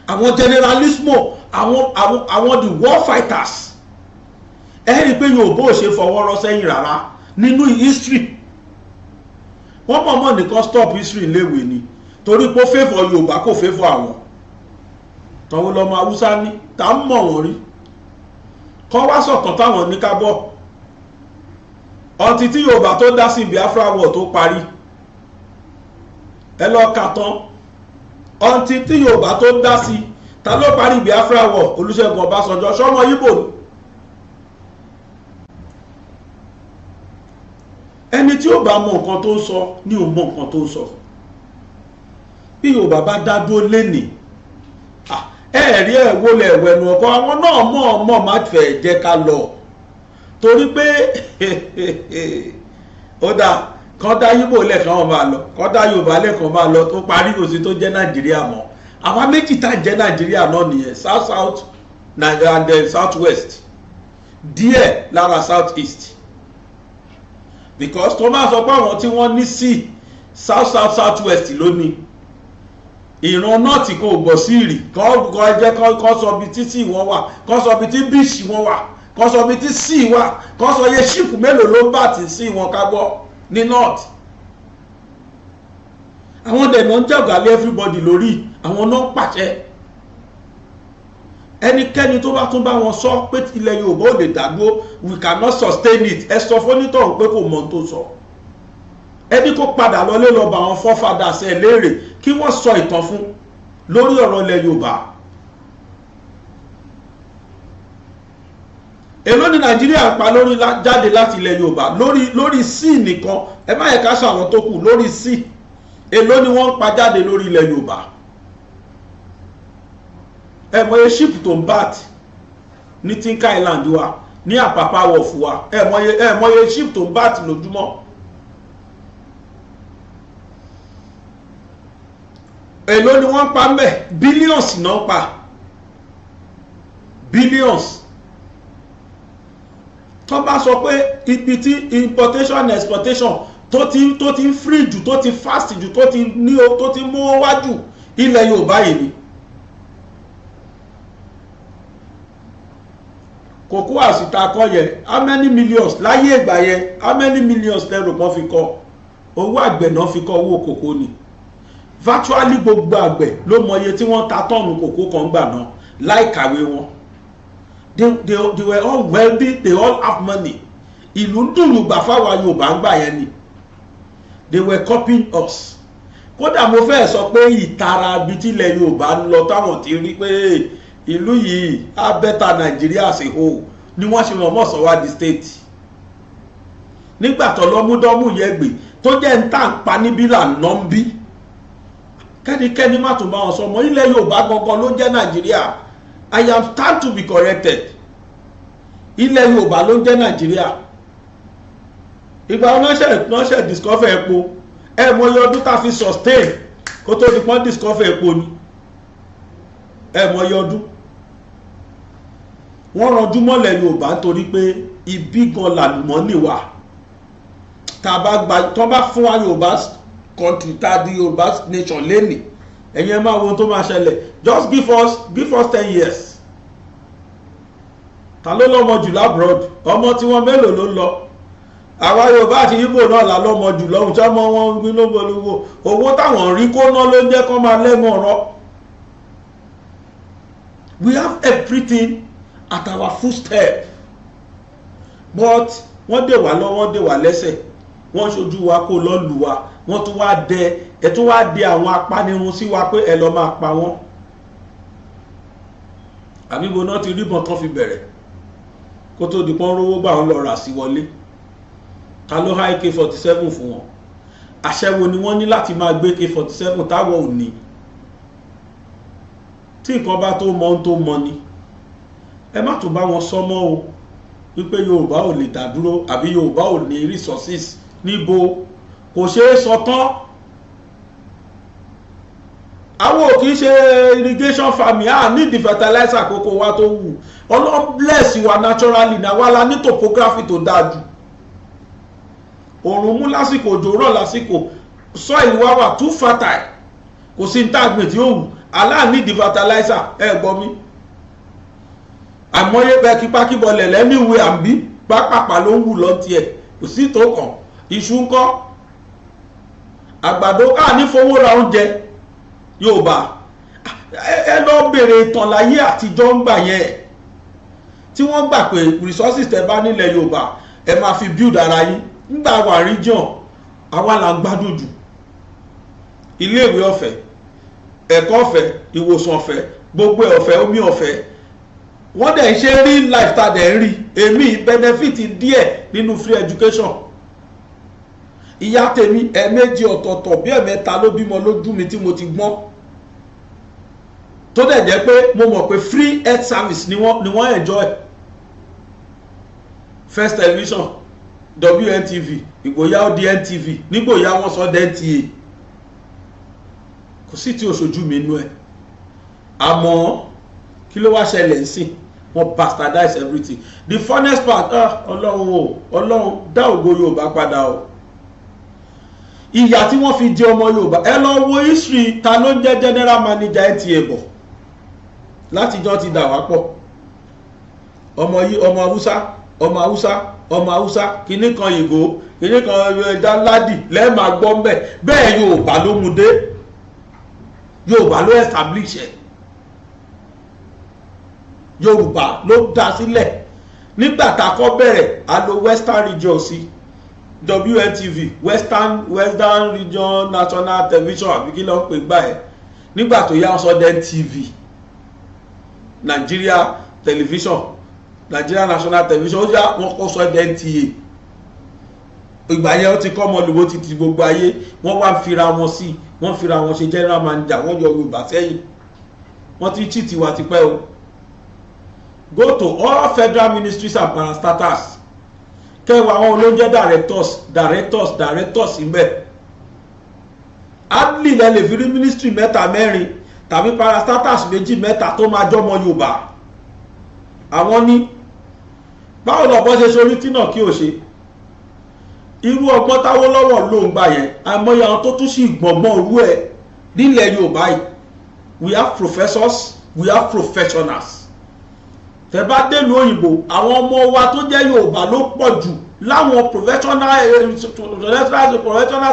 àwọn generalismo, àwọn the war fighters. Ẹ rí pé Yorùbá ò ṣe fọwọ́rọ́ sẹ́yìn rárá nínú history. Wọ́n mọ̀ọ́mọ̀ nìkan stop history léwe ni torí pé ó favour Yorùbá kò favour àwọn. Tọ́wọ́ lọ́mọ Haúsá ní ta ń mọ̀ wọ́n rí. Kọ́ wá sọ̀tàn táwọn ní ká bọ̀. Ọtí tí Yorùbá tó dá sí Biafra war tó parí. Ẹ lọ kà tán. Ọtí tí Yorùbá tó dá sí ta ló parí Biafra war? Olúṣẹ́gun Ọbásanjọ́, ṣọmọ Yíbò ni. Ẹni tí ó bá mọ nǹkan tó ń sọ ní ò mọ nǹkan tó ń sọ. Bí Yorùbá bá dá dúró lénìí, ẹ̀rí ẹ̀wọ́ lẹ̀ ẹ̀wẹ̀nu ọkọ̀ àwọn náà mọ̀ má fẹ́ jẹ́ ká lọ. Torí pé ó dá kán dá Yíbò lẹ́ẹ̀kan wọn máa lọ, kán dá Yorùbá lẹ́ẹ̀kan máa lọ, tó parí kò sí tó jẹ́ Nàìjíríà mọ́. Àwa méjì tá jẹ́ Nàìjíríà náà nìyẹn, south and then south west, díẹ̀ lára south east. Because tó máa sọ pé àwọn tí wọ́n ní sí south west lónìí, ìran náà tí kò gbọ́ sí ìrì kọ́ jẹ́ kọ́ sọ bí tí sí wọ́n wà, kọ́ sọ bí tí bíṣì wọ́n wà, kọ́ sọ bí tí sí wà, kọ́ sọ yẹ ṣípù mélòó ló bá ti sí wọn ká gbọ́ ní north. Àwọn dẹ̀nà ń jàgbálẹ̀ everybody lórí, àwọn náà pàṣẹ. Ẹnikẹ́ni tó bá tún bá wọn sọ pé ilẹ̀ Yorùbá ò lè dádúró, we cannot sustain it, ẹ sọ fónítọ̀ pé kò mọ̀ tó sọ. Ẹni kó padà lọlé lọ bá àwọn forefathers ẹ̀ léèrè kí wọ́n sọ ìtàn fún lórí ọ̀rọ̀ ilẹ̀ Yorùbá. Èló ni Nàìjíríà pa lórí jáde láti ilẹ̀ Yorùbá lórí sí nìkan, ẹ má yẹ ká sọ àwọn tó kù lórí sí. Èló ni wọ́n pa jáde lórí ilẹ̀ Yorùbá. Ẹ mọye ship tó ń bat ní Tinker Island wa, ní Àpàpà Wharf wa, ẹ mọye ship tó ń bat lójúmọ́. Èló ni wọ́n pa mẹ́, billions náà pa, billions. Tó bá sọ pé ibi tí importation and exportation tó ti ń free jù, tó ti fast jù, tó ti mú wájú ilẹ̀ Yorùbá yìí ni. Kòkó àsìta kọ́ yẹ how many millions láyé ìgbà yẹn, how many millions lẹ́rù kan fi kọ́? Owó àgbẹ̀ náà fi kọ́ owó kòkó ni. Virtually gbogbo àgbẹ̀ ló mọye tí wọ́n ta tọ́ọ̀nù kòkó kan gbà náà láì kàwé wọn. They were all wealthy, they all have money. Ìlú ń dùn Yorùbá fáwa Yorùbá ń gbà yẹn ni. They were copying us. Kódà mo fẹ́ sọ pé ìtara ibi tí ilẹ̀ Yorùbá ń lọ táwọn ti rí pé ìlú yìí á bẹ́tà Nàìjíríà as a whole ni wọ́n ṣe mọ̀ọ́mọ̀ sọ wá di state. nígbà tó lọ́múdọ́mù yẹ gbé tó jẹ́ ń tà ń pa níbí là ń ná ń bí kẹ́nikẹ́ni má tún bá wọn sọ mọ́ ilẹ̀ Yorùbá gangan ló jẹ́ Nàìjíríà. I am stand to be corrected. Ilẹ̀ Yorùbá ló jẹ́ Nàìjíríà. Ìgbà wọn ṣe discover epo mọ iye ọdún tá fi sustain kó tó di pọ́n discover epo ni mọ iye ọdún. Wọ́n ranjú mọ́lẹ̀ Yorùbá nítorí pé ibi gan làlùmọ́nì wà. Tó bá fún wa Yorùbá country tá di Yorùbá nation lẹ́nìí ẹ̀yin ẹ máa wo tó máa ṣẹlẹ̀. Just give us 10 years. Ta ló lọ́mọ jù lábroad? Ọmọ tí wọ́n mélòó ló lọ? Àwa Yorùbá àti Igbo náà la lọ́mọ jù lọ́hùn tí ọmọ wọn gbé lóbólówó. Owó táwọn rí kó ná ló ń jẹ́ kó máa lẹ́nu ọ̀rọ̀. We have everything at our footstep. But wọ́n dè wá lọ́wọ́, wọ́n dè wá lẹ́sẹ̀. Wọ́n ṣojú wa kó lọ́ lù wá. Wọ́n tún wá dẹ àwọn apanirun sí wa pé ẹ lọ máa pa wọ́n. Àbíbo náà ti ríbọn tán fi bẹ̀rẹ̀ kó tó di pọ́n rówó gbà wọn lọ rà sí wọlé. Ta ló há AK-47 fún wọn? Àṣẹwo ni wọ́n ní láti máa gbé AK-47 táwọn ò ní. Tí nǹkan bá tó mọ ohun tó mọ ni ẹ má tún bá wọn sọmọ o wípé Yorùbá ò lè dá dúró àbí Yorùbá ò ní resources níbo kò ṣeé sọ tán. Àwọn ò kì í ṣe irrigation farming need the fertilizer kókó wa tó wù. Ọlọ́run bless wa naturally na wa la ní topography tó dáa jù. Òòrùn mú lásìkò, òjò rọ̀ lásìkò, soil wa wà too fertile, kò sí ntàgbìn tí ó wù. Allah need the fertilizer gbọ́ mi. Àmọ́yé bẹ́ẹ̀ kípákíbọlẹ̀ lẹ́mìwé àbí pápápá ló ń wù lọ́ntì ẹ̀ kò sí tó kàn. Iṣu ńkọ́, àgbàdo ní fowó ra oúnjẹ Yorùbá. Ẹ lọ bèrè ìtàn láyé àtijọ́ ń gbà yẹn tí wọ́n gbà pé resources tẹ́ bá nílẹ̀ Yorùbá ẹ máa fi build ara yín. Nígbà wà region àwa là ń gbádùn jù. Iléèwé ọ̀fẹ́, ẹ̀kọ́ ọ̀fẹ́, ìwòsàn ọ̀fẹ́, gbogbo ọ̀fẹ́, omi ọ̀fẹ́. Wọ́n dẹ̀ ń ṣe real life tá dẹ̀ ń rí. Èmi benefit díẹ̀ nínú free education. Ìyá tèmi ẹ̀ẹ̀mejì ọ̀tọ̀ọ̀tọ̀ bí ẹ̀mẹ́ta ló bímọ lójú mi tí mo ti gbọ́n. Tó dẹ̀ jẹ́ pé mo mọ̀ pé free health service ni wọ́n enjoy. First television, WNTV, ìgbòyà ó di NTV, nígbòyà wọ́n sọ DNTA. Kò sí tí òṣojú mi inú ẹ̀. Àmọ́ kí ló wá ṣẹlẹ̀ ń sìn? Wọ́n bastardize everything. The funniest part, Ọlọ́run dá ògo Yorùbá padà o. Ìyà tí wọ́n fi jẹ ọmọ Yorùbá. Ẹ lọ wo history ta ló ń jẹ́ general manager NTA bọ̀ látijọ́ ti dà wá pọ̀. Ọmọ Haúsá kìíní kan Ìgbò kìíní kan Dáládì lẹ́ẹ̀máa gbọ́ mbẹ̀. Bẹ́ẹ̀ Yorùbá ló mú dé, Yorùbá ló establish ẹ̀, Yorùbá ló dá sílẹ̀. Nígbà tá a kọ́ bẹ̀rẹ̀ a lo Western region sí WNTV, Western Region National Television àbí kí ló ń pè gbà ẹ̀. Nígbà tó yá sọ DNTV, Nigeria Television, Nigeria National Television, ó yá wọn kọ́ sọ DNTA. Ìgbà yẹn ó ti kọ́ ọmọlúwo ti gbogbo ayé, wọ́n wá fira wọn sí, wọ́n fira wọn ṣe general manager, wọ́n yọ Yorùbá sẹ́yìn. Wọ́n ti cheat wa tipẹ́ o. Go to all federal ministries and parastatals. Kẹwàá àwọn olóúnjẹ directors ńbẹ̀. Adli lẹ lè fi rí ministry mẹ́ta mẹ́rin tàbí parastatals méjì mẹ́ta tó máa jọmọ Yorùbá. Àwọn ní báwo lọ́bọ́ ṣe sórí tí náà kí o ṣe. Irú ọgbọ́n táwọ́ lọ́wọ́ ló ń gbà yẹn àmọ́yà àwọn tó tún sí gbọ̀ngbọ̀n orú ẹ̀ nílẹ̀ Yorùbá yìí. We have professors, we have professionals. Tẹ́ bá délùú òyìnbó àwọn ọmọ wa tó jẹ́ Yorùbá ló pọ̀ jù láwọn professional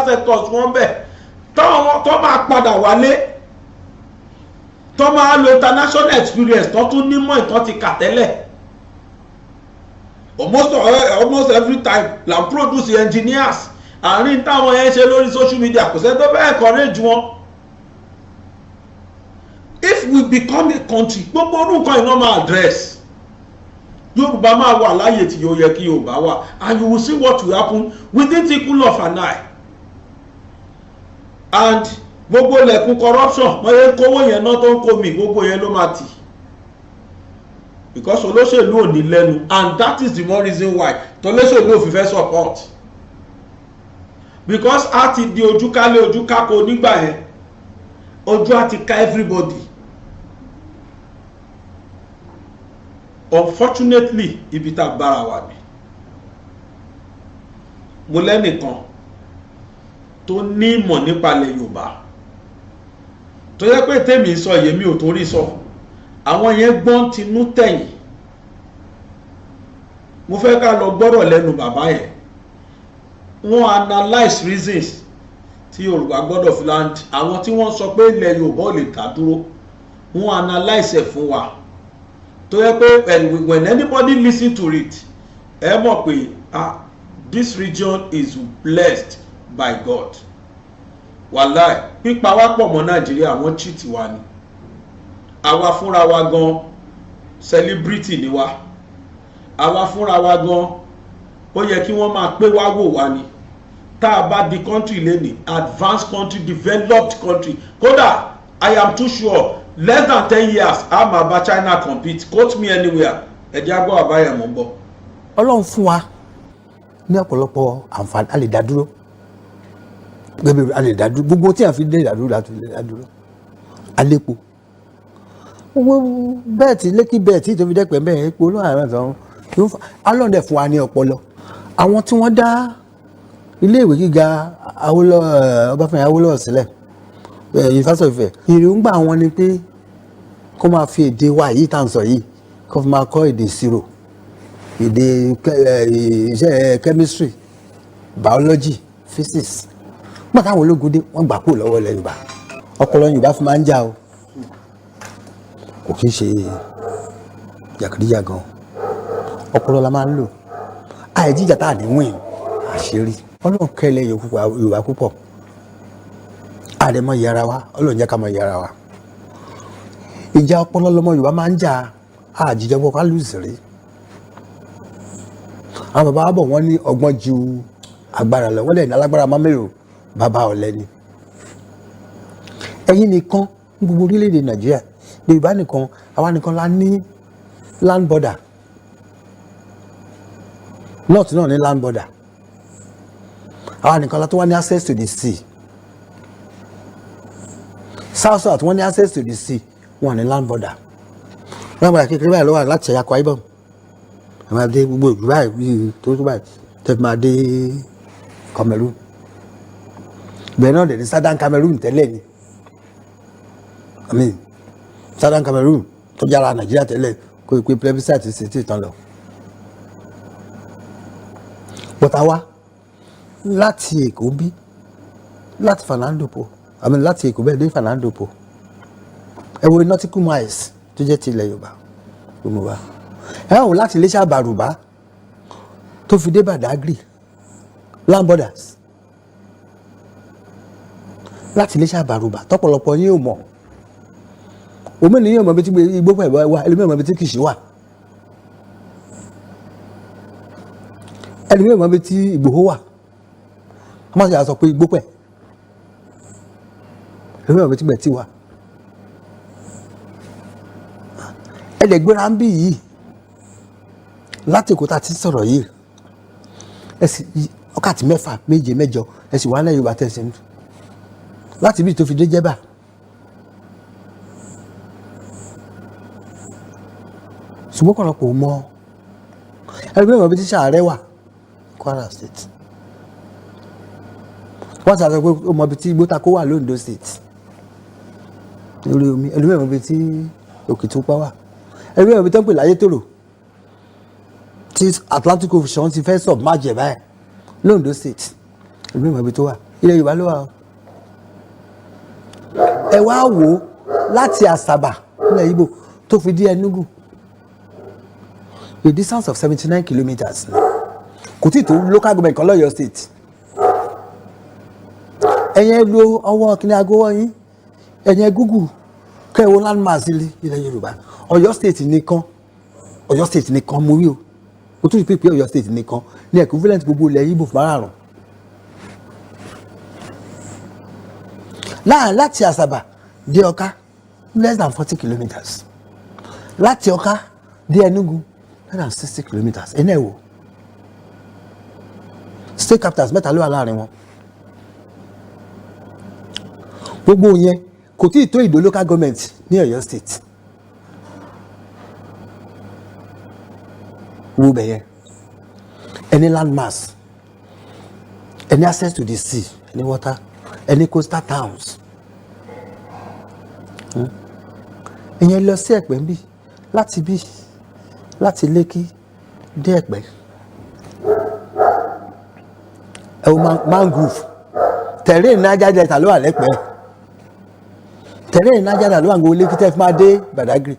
sectors wọ́n bẹ̀ tó máa padà wálé tó máa lo international experience tó tún nímọ̀ ìtàn ti kà tẹ́lẹ̀. Almost every time la produce engineers àárín táwọn yẹn ṣe lórí social media kò sẹ́ tó fẹ́ encourage wọn. If we become a country gbogbo orúkọ iná máa address. Yorùbá máa wà láyè tí yóò yẹ kí Yorùbá wà, and you will see what will happen within the twinkle of an eye. And gbogbo lẹ̀kùn corruption wọ́n yẹ kówó yẹn náà tó ń kó mi gbogbo yẹn ló máa tì, because olóṣèlú ò ní lẹ́nu, and that is the more reason why tolóṣèlú ò fi fẹ́ support, because a ti di ojú kálé ojú kákó nígbà yẹn, ojú á ti ká everybody. Unfortunately ibi tá a bára wà ní, mo lẹ́nìkan tó ní ìmọ̀ nípa ilẹ̀ Yorùbá tó yẹ pé tèmi sọ yèmí ò tó rí sọ, àwọn yẹn gbọ́n tinú tẹ̀yìn. Mo fẹ́ ká lọ gbọ́rọ̀ lẹ́nu bàbá yẹn, wọ́n analyse reasons tí Yorùbá gbọ́dọ̀ fi land, àwọn tí wọ́n sọ pé ilẹ̀ Yorùbá ò lè dá dúró, wọ́n analyse ẹ̀ fún wa tó yẹ pé when anybody listen to it ẹ mọ̀ pé this region is blessed by God. Wàláì pípa wá pọ̀ mọ́ Nàìjíríà wọ́n cheat wa ni, àwa fúnra wa gan celebrity ni wa, àwa fúnra wa gan ó yẹ kí wọ́n máa pé wá wò wá ni. Tá a bá di country lẹ́ni advanced country, developed country, kódà I am too sure less than 10 years a máa bá China compete, quote me anywhere. Ẹ̀jẹ̀ àgbọ̀ àbáyẹ̀ mọ̀ ń bọ̀. Ọlọ́run fún wa ní ọ̀pọ̀lọpọ̀ àǹfààní, a lè dá dúró gbẹ̀bẹ̀, a lè dá dúró gbogbo tí a fi dé ìdádúró láti lè dá dúró. Alépo bẹ́ẹ̀ tí lẹ́kì bẹ́ẹ̀ tí tó fi dẹ́pẹ́ bẹ́ẹ̀ epo ló àárẹ̀ fẹ́ràn ló fà Ọlọ́run dẹ̀ fún wa ní ọpọlọ. Àwọn tí wọ́n dá iléèwé gíga Ọbáfẹ́mi Awólọ́wọ̀ sílẹ̀, University of Ife, èròǹgbà wọn ni pé kó máa fi èdè wa yìí tá à ń sọ yìí kó fi máa kọ́ èdè ìṣirò, èdè iṣẹ́ chemistry, biology, physics. Nígbà táwọn ológun dé wọ́n gbà kúrò lọ́wọ́ ilẹ̀ Yorùbá. Ọpọlọ Yorùbá fi máa ń jà o, kò kí ń ṣe jàgídíjàgan. Ọpọlọ la máa ń lò, àìjíjà tá à ní wìn àṣírí. Ọlọ́run kẹ́lẹ̀ Yorùbá púpọ̀, àdèmọ̀ yàrá wa, Ọlọ́run jẹ́ ká mọ̀ yàrá wa. Ìjà ọpọlọ lọmọ Yorùbá máa ń jà, àjíjọpọ̀ ká lùsì rí. Àwọn bàbá wa bọ̀ wọ́n ní ọgbọ́n ju agbára lọ, wọ́n lè ní alágbára máa mẹ́rò bàbá ọ̀lẹ ni. Ẹ̀yin nìkan ní gbogbo orílẹ̀-èdè Nàìjíríà, Yorùbá nìkan, àwa nìkan la ní land border. North náà ní land border, àwa nìkan la tó wá ní access to the sea. South wọ́n ní access to the sea, wọ́n ní land border. Land border kékeré báyìí ló wà láti Akwa Ibom, ẹ máa dé gbogbo ìlú báyìí tó báyìí tẹ́ fi máa dé Cameroon. Bẹ́ẹ̀ náà dẹ̀ ní Southern Cameroon tẹ́lẹ̀ ni, Southern Cameroon tó jára Nàìjíríà tẹ́lẹ̀ kó ìpè plebiscite sí ti tán lọ. Bọ́tà wá láti Èkó bí, láti Fernandopo, láti Èkó bẹ́ẹ̀ dé Fernandopo, ẹ wo nautical miles tó jẹ́ ti ilẹ̀ Yorùbá gbogbo wa. Ẹ wò láti Iléṣà Bàrùbá tó fi dé Badagry, land borders. Láti Iléṣà Bàrùbá tọ́pọ̀lọpọ̀ yín ò mọ̀, òmìnira yóò mọ̀ bí tí igbó pẹ̀ wá, ẹlòmíràn mọ̀ bí tí Kìṣí wà, ẹlòmíràn mọ̀ bí tí Ìgbòho wà. Wọ́n máa ṣe àsọ pé igbó pẹ̀, ẹlòmíràn mọ̀ bí tí bẹ̀ tí wà. Ẹlẹ́gbẹ́ra ń bí yìí láti Èkó tá a ti sọ̀rọ̀ yìí, ẹ sì wákàtí 6, 7, 8 ẹ sì wá ní Yorùbá tẹ̀sí láti bí tó fi dé Jẹ́bà. Ṣùgbọ́n ọ̀pọ̀lọpọ̀ mọ̀ ẹgbẹ́ ìmọ̀ bí tí Ṣàárẹ̀ wà, Kwara State. Wọ́n ti sọ pé ó mọ̀ bí tí Igbótakó wà l'Ondo State lórí omi, ẹlòmíràn mọ̀ bí tí Òkìtìpupa wà, ẹlòmíràn mọ̀ bí tó ń pè l'Ayétòrò tí Atlantic Ocean ti fẹ́ submerge báyìí l'Ondo State, ẹlòmíràn mọ̀ bí tó wà. Ilẹ̀ Yorùbá ló wà. Ẹ wá wò ó láti Àsàbà nílẹ̀ Ìgbò tó fi dé Enugu, a distance of 79 kilometers. Kò tí tó local government kan l'Ọ́yọ́ State. Ẹ̀yin lo ọwọ́ kíní agówọ́ yín, ẹ̀yin Google kẹ́wọ́ landmass ilẹ̀ Yorùbá. Ọ̀yọ́ State nìkan Ọ̀yọ́ state nìkan mo rí o tún rí pé Ọ̀yọ́ state nìkan ní equivalent gbogbo ilẹ̀ Ìgbò márààrún. Láti Àsàbà dé Ọ̀ká less than 40 kilometres, láti Ọ̀ká dé Enugu less than 60 kilometres. Ẹnẹ́ wo state capitals mẹ́ta ló wà láàrin wọn. Gbogbo yẹn kò tí ì tó Ìdó local government ní Ọ̀yọ́ state. Wo bẹ̀yẹn any land mass, any access to the sea, any water, any coastal towns. Ìyẹn lọ sí Ẹ̀pẹ́ bí láti Lẹ́kì dé Ẹ̀pẹ́. Ẹ wo mangrove terrain Niger Delta ló wà lẹ́pẹ́, terrain Niger Delta ló wà ní Lẹ́kì tẹ́ fi máa dé Badagry.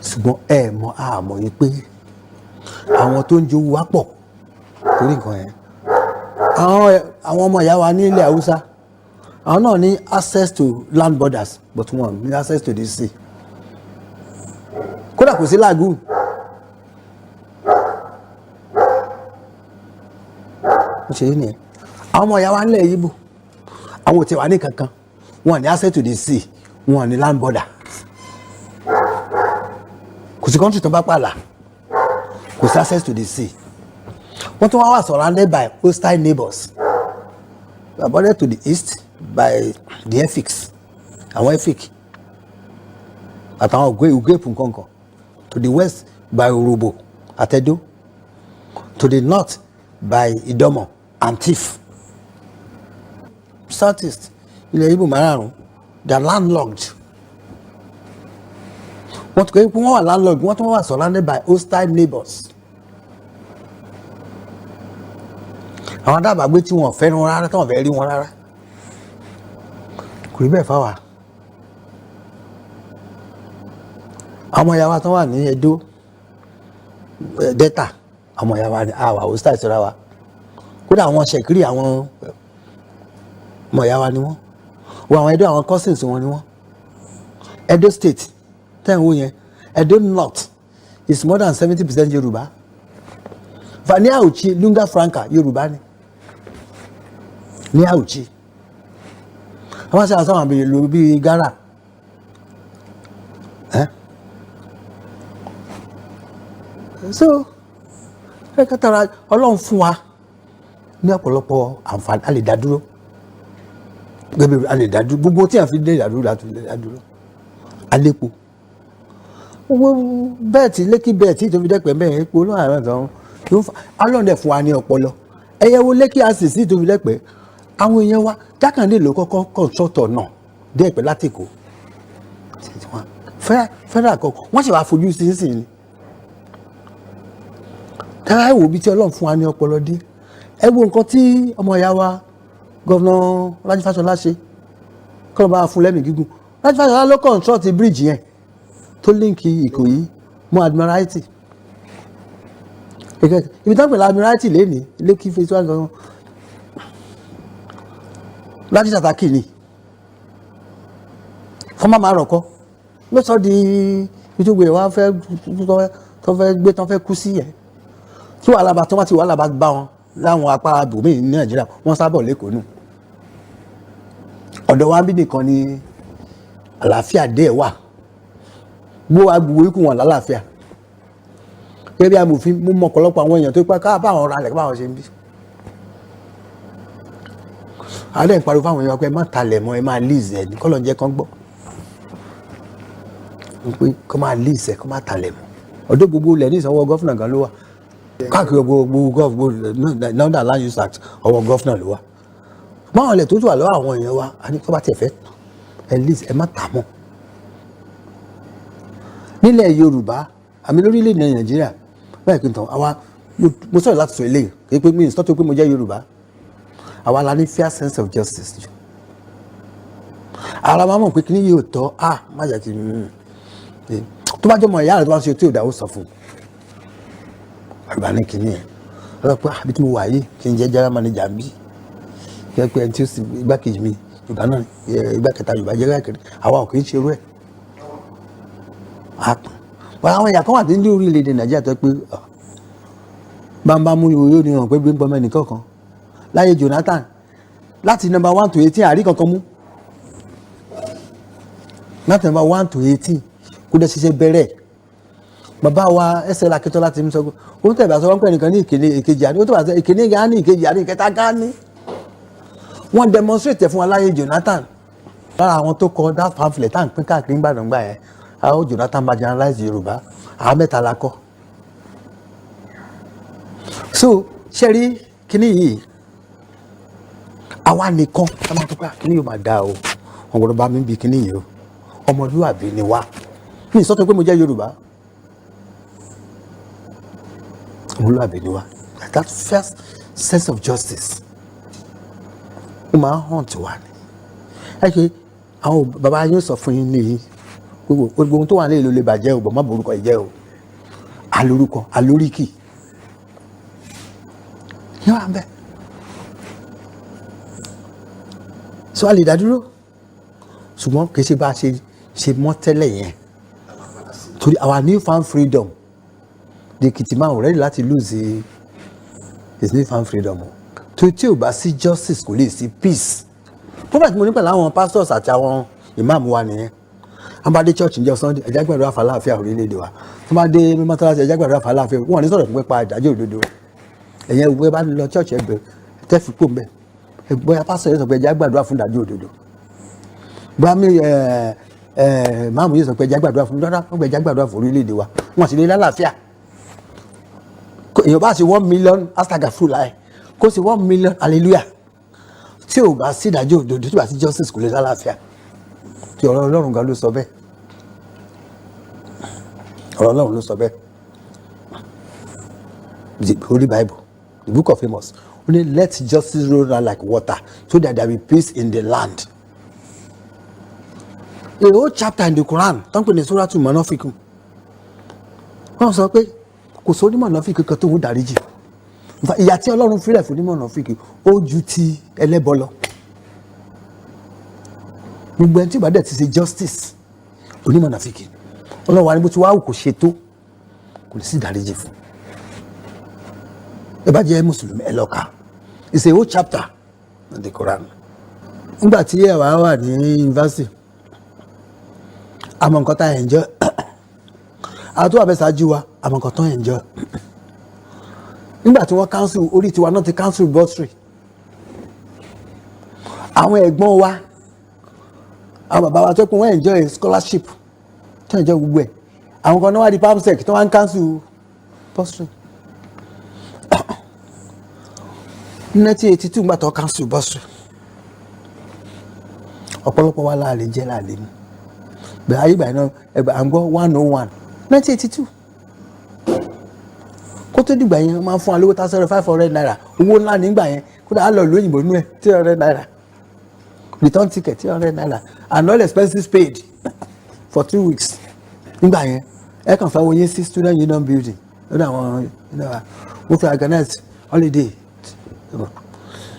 Ṣùgbọ́n àmọ́ yìí pé àwọn tó ń jowó wá pọ̀ torí nǹkan yẹn. Àwọn ọmọ ìyá wa ní ilẹ̀ Haúsá àwọn náà ní access to land borders but wọn ní access to the sea. Kódà kò sí lagoon. Ó ṣe é nìyẹn. Àwọn ọmọ ìyá wa nílẹ̀ Ìgbò àwọn ò tí wà ní kankan, wọn ní access to the sea, wọn ní land border. Kò sí country tó bá pààlà, kò sí access to the sea. Wọ́n tún wá wà surrounded by hostile neighbors. We are bordered to the east by the Efiks, àwọn Efik àtàwọn Ugepu nkankan. To the west by Urobo àtẹ̀dó. To the north by Idomo and Tif. Southeast ilẹ̀ Ìgbò márààrún they are landlocked. Wọ́n tún kọ́ pé wọ́n wà landlocked, wọ́n tún wà surrounded by hostile neighbors. Àwọn adábàgbé tí wọ́n fẹ́ wọn rárá, tí wọ́n fẹ́ rí wọn rárá. Kò rí bẹ́ẹ̀ fáwa. Àwọn ìyá wa tó wà ní Edo Delta, àwọn ìyá wa ní àwa hostile síra wa. Kódà àwọn ṣẹ̀kírì àwọn ọmọ ìyá wa ni wọ́n. Wọ́n àwọn Edo àwọn cousins wọn ni wọ́n. Edo state tẹ́ ń wò yẹn, Edo North is more than 70% Yoruba. Ní Auchi Lunga Franca Yoruba ni. Ní Auchi. Àwọn ṣe àṣà àwọn àbẹ̀yẹ̀ lórí bíi Gara. So ẹ̀ka tara Ọlọ́run fún wa ní ọ̀pọ̀lọpọ̀ àǹfààní, a lè dá dúró. Gbẹ̀bẹ̀ a lè dá dúró, gbogbo tí a fi lè dá dúró láti lè dá dúró. Alépo. Bẹ́ẹ̀ tí Lẹ́kì bẹ́ẹ̀ tí ìtòfi dẹ́pẹ́ mẹ́rin epo ló àárọ̀ tán. Ọlọ́run dẹ̀ fún wa ní ọpọlọ. Ẹyẹ wo Lẹ́kì àṣìṣì ìtòfi dẹ́pẹ́. Àwọn èèyàn wa Jákàndé ló kọ́kọ́ kọ̀ǹtọ́tọ̀ náà dé Ẹ̀pẹ́ láti Èkó. Fẹ́ràn àkọ́kọ́ wọ́n sì wá fojú sí sí ni. Tára ẹ wò bí tí Ọlọ́run fún wa ní ọpọlọ dé. Ẹ wo nǹkan tí ọmọ ìyá wa Gọ́vnà Rájí Fáṣọlá ṣe. Kọ́ ló bá fún lẹ́mìí gígùn. Rájí Fáṣọlá ló kọ̀ǹtọ́tì bíríìjì yẹn tó líǹkì Ìkòyí mọ́ Admiralty. Ibi tó ń pè ní Admiralty lẹ́nìí Lẹ́kì phase 1 gan-an. Láti ṣàtàkì ni fọ́nmá máa rọ̀kọ́ ló sọ di ìtúgbò ìwà tó fẹ́ gbé tán fẹ́ kú sí ẹ̀ tí wàhálà bá tó wá ti wàhálà bá gbá wọn láwọn apá ibòmíì ní Nàìjíríà wọ́n sábọ̀ lẹ́kọ̀ọ́ nù. Ọ̀dọ̀ wa bí nìkan ni àlàáfíà dé wà gbó agbègbè ikú wọn lálàáfíà. Gẹ́gẹ́ bí amòfin mú mọ ọ̀pọ̀lọpọ̀ àwọn èèyàn tó pẹ́ ká báwọn ra lẹ̀ báwọn ṣe ń bí. Àádẹ́ ń pariwo fáwọn èèyàn pé ẹ má talẹ̀ mọ́ ẹ máa lease ẹ̀ ní kọ́lọ̀ ń jẹ́ kán gbọ́. Pé kọ́ máa lease ẹ̀ kọ́ máa talẹ̀ mọ́. Ọ̀dọ̀ gbogbo ilẹ̀ ní ìsanwó gọ́fìnà gan ló wà. Káàkiri gbogbo London Land Use Act ọwọ́ gọ́fìnà ló wà. Báwọn ilẹ̀ tó tù wà lọ́wọ́ àwọn èèyàn wa a ní kọ́ bá tiẹ̀ fẹ́ ẹ lease ẹ má tà mọ́. Nílẹ̀ Yorùbá àmì lórílẹ̀-èdè Nàìjíríà báyìí pé tán àwa mo sọ̀rọ̀ láti sọ eléyìí kì í pé mi ìsọ́tò pé mo jẹ́ Yorùbá. Àwa la ní fair sense of justice jù. Ara máa mọ̀ pé kí ni yóò tọ́ má jà kí tó bá jọmọ ìyá rẹ̀ tó bá ń ṣe tí ò dá ó sọ fún un. Àgbà ní kí ni ẹ̀ lọ́wọ́ pé àbí tí mo wà yìí kí n jẹ́ general manager bí kí ẹ pé ẹni tí ó sì igbákejì mi Yorùbá náà igbákẹta Yorùbá jẹ́ káàkiri àwa ò kì í ṣe irú ẹ̀. àpọ̀n wọ́n àwọn èèyàn kan wà tí ní orílẹ̀-èdè Nàìjíríà tó pé bámbámú yóò ní hàn pé gbé ń pọmọ ẹnìkan kan láyé Jonathan láti number 1 to 18 àrí kankan mú láti number 1 to 18 kó dẹ́ ṣiṣẹ́ bẹ̀rẹ̀ bàbá wa ẹsẹ̀ lakẹ́tọ́ láti mú sọ pé ó tẹ̀ bá sọ wọ́n pẹ̀ nìkan ní ìkíní ìkejì àní ó tẹ̀ bá sọ ìkíní gan ní ìkejì àní ìkẹta gan ní wọ́n demonstrate fún wa láyé Jonathan lára àwọn tó kọ that pamphlet tá à ń pín káàkiri gbàdúgbà yẹn àwọn Jonathan marginalize Yorùbá àwọn mẹ́ta la kọ́ so ṣe rí kíní yìí àwa nìkan ká máa tó pé kíní yóò máa dá o wọn gbọ́dọ̀ bá mi bí kíní yìí o ọmọlúwàbí ni wá mi ì sọ́tọ̀ pé mo jẹ́ Yorùbá ọmọlúwàbí ni wá that first sense of justice ó máa ń hàn tó wà ní ẹ ṣe àwọn bàbá yóò sọ fún yín nìyí gbogbo ohun tó wà nílẹ̀ ló lè bàjẹ́ o bọ̀ má borúkọ ìjẹ́ o alórúkọ alóríkì yín wà ń bẹ̀ so a lè dá dúró ṣùgbọ́n kì í ṣe bá a ṣe mọ́ tẹ́lẹ̀ yẹn torí our new found freedom the Kìtìmá ò ready láti lose his new found freedom torí tí ò bá sí justice kò lè sí peace problem tí mo ní pẹ̀lú àwọn pastors àti àwọn imam wa nìyẹn wọ́n bá dé church ǹjẹ́ Sunday ẹ̀já gbàdúrà fàlàáfíà orílẹ̀-èdè wa wọ́n bá dé mọ́tàlásì ẹ̀já gbàdúrà fàlàáfíà wọn ní sọ̀rọ̀ pípẹ́ pa ìdájọ́ òdodo ẹ̀yẹn ìwé bá lọ church ẹgbẹ́ tẹ́fì pò mbẹ́ bóyá pastor yóò sọ pé ẹ̀já gbàdúrà fún ìdájọ́ òdodo bóyá mi máàmù yóò sọ pé ẹ̀já gbàdúrà fún ẹ̀já gbàdúrà fún orílẹ̀-èdè wa wọ́n sì ní lálàáfíà èèyàn bá sì 1 million astagfirullah kó sì 1 million hallelujah tí ò bá sí ìdájọ́ òdodo tí ò bá sí justice kò lè lálàáfíà tí ọ̀rọ̀ Ọlọ́run gan ló sọ bẹ́ẹ̀ ọ̀rọ̀ Ọlọ́run ló sọ bẹ́ẹ̀ the Holy Bible the book of Amos only let justice roll down like water so that there will be peace in the land a whole chapter in the Quran tó ń pè ní Suratul Munafiqun wọ́n sọ pé kò sóní mọ̀nàfíkì kan tó ń dáríjì ìyà tí Ọlọ́run fílẹ̀ fún ní mọ̀nàfíkì ó ju ti ẹlẹ́bọ lọ gbogbo ẹni tí ìbá dẹ̀ ti ṣe justice onímọ̀nàfíkì Ọlọ́run wa ní bó ti wá kò ṣe tó kò lè sí ìdáríjì fún ẹ bá jẹ́ mùsùlùmí ẹ lọ kà it's a whole chapter in the Quran nígbà tí ẹ wà ní yunifásitì àmọ́ nǹkan tá à ń jẹ́ àwọn tó wà bẹ́ẹ̀ ṣáájú wa àmọ́ nǹkan tó ń enjoy nígbà tí wọ́n council orí tiwa náà ti council bursary àwọn ẹ̀gbọ́n wa àwọn bàbá wa tó kún wọ́n enjoy scholarship tó enjoy gbogbo ẹ̀ àwọn kan náà wá di palmsec tó wá ń council bursary 1982 nígbà tó council bursary ọ̀pọ̀lọpọ̀ wa láàlè jẹ́ láàlè mú bẹ́ẹ̀ ayé ìgbà náà ẹgbẹ́ à ń gbọ́ 101 1982 kó tó dìgbà yẹn máa ń fún alówó tásẹ̀rẹ̀ 500 naira owó ńlá nígbà yẹn kó dà á lọ lóyìnbó nú ẹ̀ 300 naira return ticket 300 naira and all expenses paid for 2 weeks nígbà yẹn ẹ kàn fẹ́ wọnyé sí student union building lọ́dọ̀ àwọn wọ́n fi organize holiday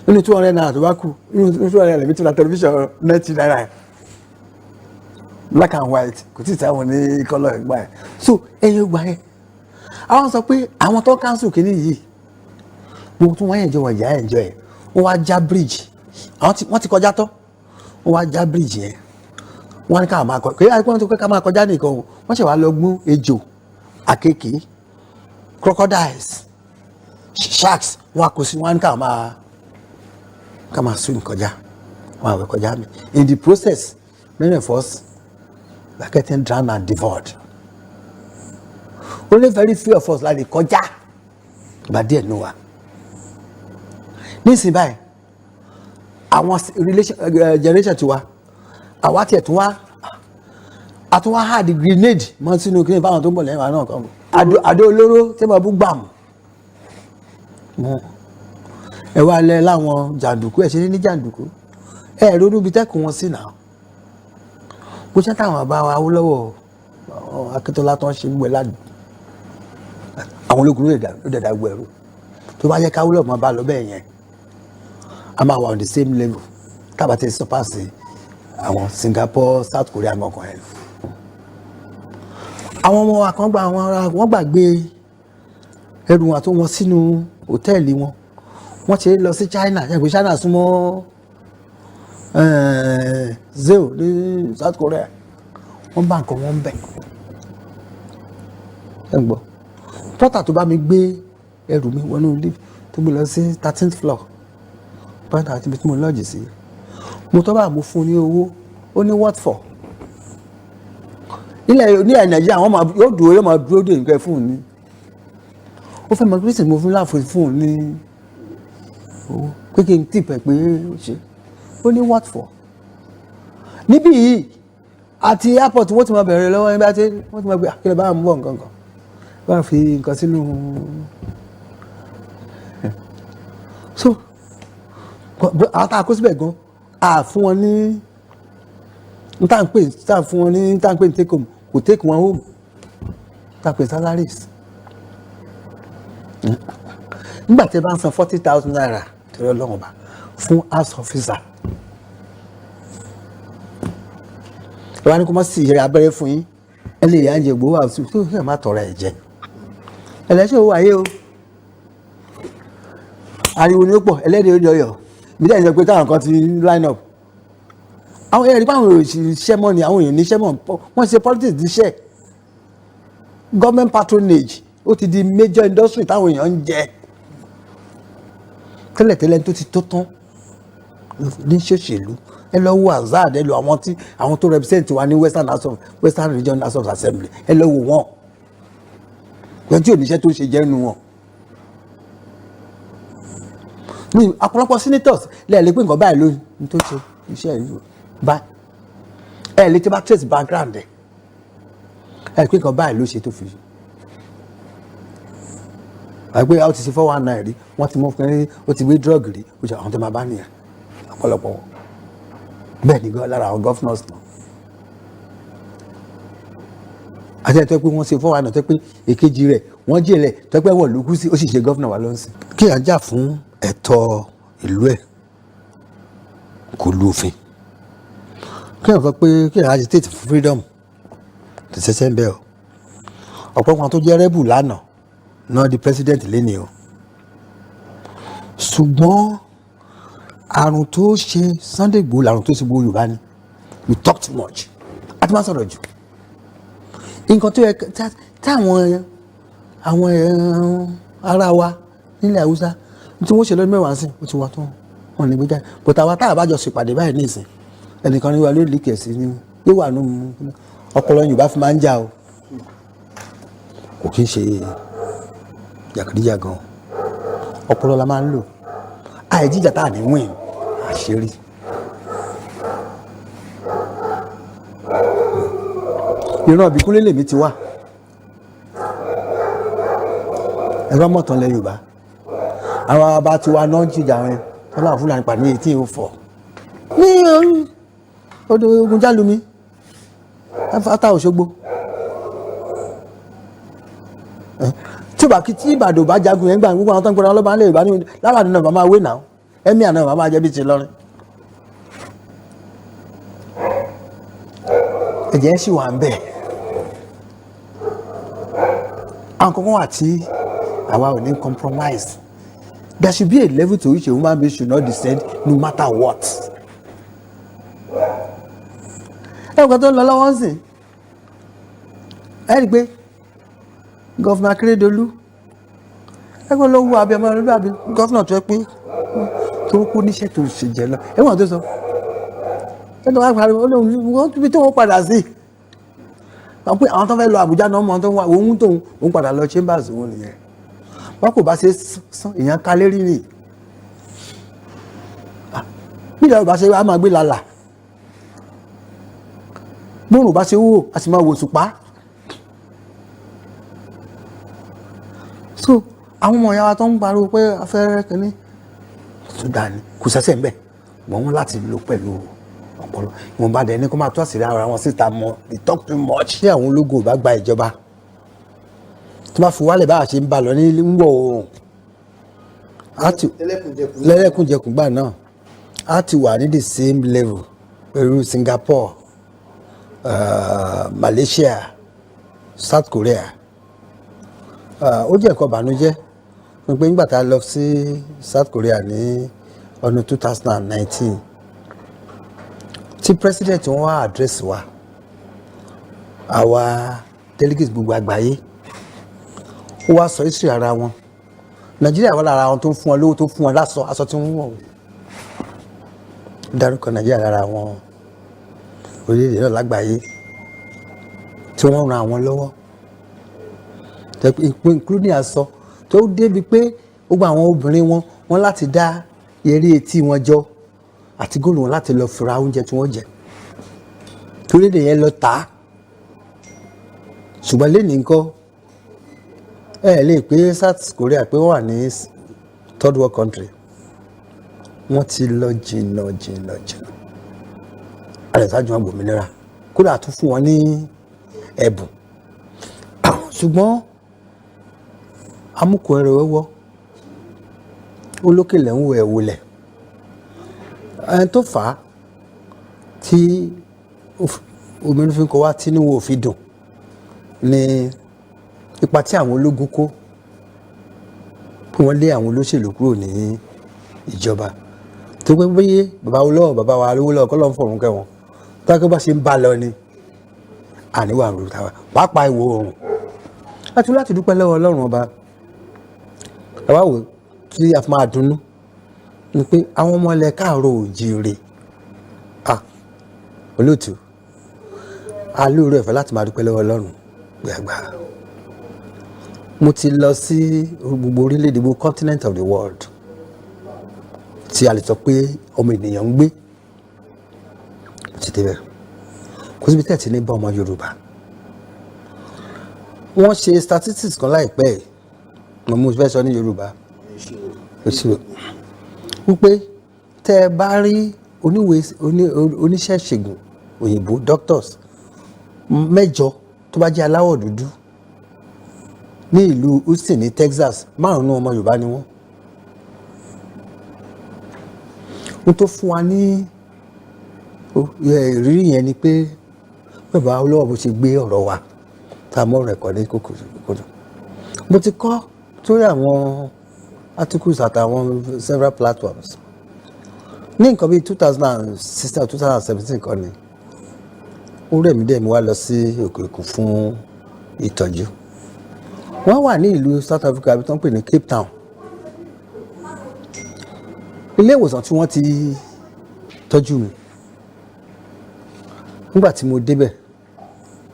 nínú 200 naira tó bá kù nínú 200 naira lèmi tí ra television 90 naira black and white kò tí ì sáwọn ní kọ́lọ̀ ìgbà yẹn so ẹ̀yin gbà yẹn àwọn sọ pé àwọn tó council kìíní yìí gbogbo tí wọ́n yẹn jọ wọ̀ ìyá yẹn jọ ẹ̀ wọ́n wá já bridge wọ́n ti kọjá tán wọ́n wá já bridge yẹn wọ́n ní ká máa kọjá kí wọ́n ti pẹ́ ká máa kọjá nìkan o wọ́n ṣe wá lọ gún ejò àkekèé crocodiles sharks wọ́n kò sí wọ́n ní ká máa swim kọjá wọ́n àwẹ̀ kọjá mi in the process many of us we are getting drowned and devoured only very few of us la lè kọjá ìgbà díẹ̀ ní wa nísìnyí báyìí àwọn generation tiwa àwa tiẹ̀ tún wá àtúnwá hard grenade mọ́ sínú kí ní fáwọn tó ń bọ̀ lẹ́yìn wa náà kàn àdó olóró tí mo bú gbàmù ẹ wá lẹ láwọn jàǹdùkú ẹ ṣe ní jàǹdùkú ẹ ronú bí tẹ́kùn wọn sí náà bó ṣe táwọn bá wa Awólọ́wọ̀ Akíntọ́lá tó ń ṣe gbogbo ẹ̀ ládùú àwọn ológun ló dẹ̀dà gbẹ̀rú tó bá yẹ ká Awólọ́wọ̀ máa bá lọ bẹ́ẹ̀ yẹn a máa wà on the same level tábà tẹ̀ sọ́pàṣì àwọn Singapore South Korea gbọ̀ngàn ẹ̀ àwọn ọmọ wa kan gba àwọn ará wọn gbàgbé ẹrù wọn àti wọn sínú hòtẹ́ẹ̀lì wọn wọ́n ti lọ sí China ẹgbẹ́ China súnmọ́ Seoul ní South Korea wọ́n bá nǹkan wọn bẹ̀ ẹ gbọ́ pọ́tà tó bá mi gbé ẹrù mi wọnú lift tó gbé lọ sí 13th floor pọ́tà àti ibi tí mo lọ́ọ̀jì sí mo tọ́ bá mo fún un ní owó ó ní what for nílẹ̀ Nàìjíríà wọ́n yóò dúró yóò máa dúró dé nǹkan fún un ní ó fẹ́ mọ kírísì mo fún láàfin fún un ní owó pé kí n tìpẹ̀ pé ó ṣe ó ní what for níbí yìí àti airport wọ́n ti máa bẹ̀rẹ̀ lọ́wọ́ ẹgbẹ́ àti wọ́n ti máa gbé àkílẹ̀ bá ń bọ̀ nǹkan kan bá fi nǹkan sínú so àwọn tá a kó síbẹ̀ gan a fún wọn ní tá fún wọn ní tá à ń pè ní take home kò take wọn home tá a pè salaries nígbà tí ẹ bá ń san 40,000 naira torí Ọlọ́run ọba fún house officer ẹ wá ní kó má sì yẹ abẹ́rẹ́ fún yín ẹ lè yà ń jẹ gbowó àti tó yẹ má tọrọ ẹ jẹ ẹlẹ́ṣẹ̀ owó ayé o ariwo ni ó pọ̀ ẹlẹ́dẹ̀ẹ́ orí ọyọ̀ mi dẹ́ ìjọ pé táwọn kan ti line up àwọn èèyàn rí pé àwọn èèyàn ṣiṣẹ́ mọ́ ni àwọn èèyàn níṣẹ́ mọ́ wọ́n ṣe politics níṣẹ́ government patronage ó ti di major industry táwọn èèyàn ń jẹ tẹ́lẹ̀tẹ́lẹ̀ tó ti tó tán ní ṣòṣèlú ẹ lọ wo azad ẹ lọ àwọn tó represent wa ní western region house of assembly ẹ lọ wo wọn pẹ̀lú tí oníṣẹ́ tó ṣe jẹ́nu wọn. ní ọ̀pọ̀lọpọ̀ senators lẹ́ẹ̀lẹ́ pé nǹkan báyìí ló ń tó ṣe iṣẹ́ yìí báyìí ẹ̀ lè tí bá trace background ẹ̀ ẹ̀ pé nǹkan báyìí ló ṣe tó fi àgbẹ̀ àwọn ti ṣe 419 rí wọ́n ti mú fún ẹ ó ti gbé drug rí ó ṣe àwọn tó máa bá nìyẹn ọ̀pọ̀lọpọ̀ wọn bẹ́ẹ̀ ni lára àwọn governors náà àti ẹ̀ tó pé wọ́n ṣe 419 tó pé èkejì rẹ̀ wọ́n jẹ́lẹ̀ tó pé wọ́n lókù sí ó sì ṣe governor wa lọ́sìn. kí à ń jà fún ẹ̀tọ́ ìlú ẹ̀ kò lu òfin kí à ń sọ pé kí à ń agitate for freedom ti ṣẹ̀ṣẹ̀ ń bẹ̀ ọ́ ọ̀pọ̀lọpọ̀ tó jẹ́ rẹ́bù lánàá náà di president lẹ́ni o ṣùgbọ́n àrùn tó ṣe Sunday Igboho làrùn tó ṣe gbogbo Yorùbá ni we talk too much a ti máa sọ̀rọ̀ jù nǹkan tó yẹ táwọn ará wa nílẹ̀ Haúsá tí wọ́n ṣe lọ́dún mẹ́wàá sí ó ti wà tó wọn lè gbé jáde but àwa tá a bá jọ ṣèpàdé báyìí ní ìsìn ẹnìkan ní wa ló lè kẹ̀ sí ní yóò wà nù ọpọlọ Yorùbá fi máa ń jà o kò kí ń ṣe jàkadìjàgan ọpọlọ la máa ń lò àìjíjà tá à ní wìn àṣírí ìran ìbíkúnlé lèmi ti wà ẹ̀rọ mọ̀tàn lẹ Yorùbá àwọn bàbá ti wà náà ń jìjà rẹ wọn láwọn Fúlàní pàdé 1804 ní odò ogun jálumi Ata Òṣogbo tí Ìbàdàn bá jagun yẹn gbà gbogbo àwọn tó ń gbọ́dọ̀ ọlọ́ba ńlẹ̀ Yorùbá ní lábàdàn náà máa wé náà ẹ̀mí àná máa jẹ́ bí ti lọ́rin. ẹ̀jẹ̀ sì wà ń bẹ̀. àwọn kankan wà tí àwa ò ní compromise. There should be a level to which a woman being should not descend no matter what. ẹ̀wọ̀n tó ń lọ lọ́wọ́ ń sìn ẹ̀ rí i pé gọ́fìnà Akérédolú ẹgbẹ́ olówó abiyamọ ọlọ́dún àbí gọ́fìnà tó ẹ pé tó kú níṣẹ́ tó ṣe jẹ lọ ẹ̀wọ̀n tó sọ ẹ̀dùn wá pariwo olóhùn wọ́n tún bí tó wọ́n padà sí wọ́n pé àwọn tó fẹ́ lọ Àbújá náà mọ̀ tó wà òun tóun òun padà lọ chambers wọn nìyẹn wọ́n kò bá ṣe sán èèyàn kálé rírì bí ìlànà bá ṣe wá máa gbé lálà bóòrùn bá ṣe wò a sì máa wò sùpá. So àwọn ọmọ ìyá wa tó ń pariwo pé afẹ́rẹ́ kìíní tó dáa ni kò sẹ́sẹ̀ ń bẹ̀ wọ́n wọ́n láti lò pẹ̀lú ọpọlọ ìwọ̀n bá dẹ̀ ní kó máa tó àṣírí ara wọn síta mọ́ they talk too much. tí àwọn ológun ò bá gba ìjọba tó bá fi wálẹ̀ báwa ṣe ń bá lọ ní wọ̀ oòrùn lẹ́lẹ́kùnjẹkùn gbà náà á ti wà ní the same level pẹ̀lú Singapore, Malaysia South Korea ó jẹ́ nǹkan ìbànújẹ́ pé nígbà tá a lọ sí South Korea ní ọdún 2019 tí president wọn wá address wa àwa delegates gbogbo àgbáyé ó wá sọ history ara wọn Nàìjíríà wà lára àwọn tó ń fún wọn lówó tó fún wọn láṣọ aṣọ tí wọ́n wọ̀ dárúkọ Nàìjíríà lára àwọn orílẹ̀-èdè náà lágbàáyé tí wọ́n ran àwọn lọ́wọ́ including aṣọ tó débi pé gbogbo àwọn obìnrin wọn láti dá eré etí wọn jọ àti góòlù wọn láti lọ fira oúnjẹ tí wọ́n jẹ torílẹ̀-èdè yẹn lọ tà á ṣùgbọ́n lẹ́nìí nǹkan lè pé South Korea pé wọ́n wà ní third world country wọ́n ti lọ jìnnà àrẹ̀sájú wọn gbòmìnira kódà tún fún wọn ní ẹ̀bùn ṣùgbọ́n amúkọ ẹrọ wẹ́wọ́ olókèlè ń wọ ẹ̀wòlẹ̀ ẹni tó fà á tí omi fi ń kọ wá tí níwò fi dùn ni ipa tí àwọn ológun kó kí wọ́n lé àwọn olóṣèlú kúrò ní ìjọba tó pé bóyá bàbá olówó bàbá wa lówó lọ́wọ́ kọ́ lọ́n fọ̀rùn kẹwọn táwọn bá ṣe ń bá lọ ni àníwá àrùn tàwa pàápàá ìwọ̀ oòrùn láti dúpẹ́ lọ́wọ́ Ọlọ́run ọba àwa wò tí a fi máa dunnú ni pé àwọn ọmọ ilẹ̀ káàárọ̀ oòjíire olóòtú alóòrò ẹ̀fẹ́ láti máa dúpẹ́ lọ́wọ́ Ọlọ́run gbàgbà mo ti lọ sí gbogbo orílẹ̀-èdè gbogbo continent of the world tí a lè sọ pé ọmọ ènìyàn ń gbé ti débẹ̀ kò síbi tẹ́ẹ̀ tí ní bá ọmọ Yorùbá wọ́n ṣe statistics kan láìpẹ́ mo fẹ́ sọ ní Yorùbá wípé tẹ́ ẹ bá rí oníṣẹ́ ìṣègùn òyìnbó doctors 8 tó bá jẹ́ aláwọ̀ dúdú ní ìlú Houston ní Texas 5 ọmọ Yorùbá ni wọ́n. Ohun tó fún wa ní ìrírí yẹn ni pé bàbá olówó bó ṣe gbé ọ̀rọ̀ wa tá a mọ̀ ọ̀rọ̀ ẹ̀kọ́ ní kòkòrò. Mo ti kọ́ sórí àwọn articles àtàwọn several platforms ní nǹkan bíi 2016 2017 kan ni ó rẹ̀ mí dẹ̀ mi wá lọ sí òkè òkun fún ìtọ́jú. Wọ́n wà ní ìlú South Africa bí tó ń pè ní Cape Town. Ilé ìwòsàn tí wọ́n ti tọ́jú mi nígbà tí mo débẹ̀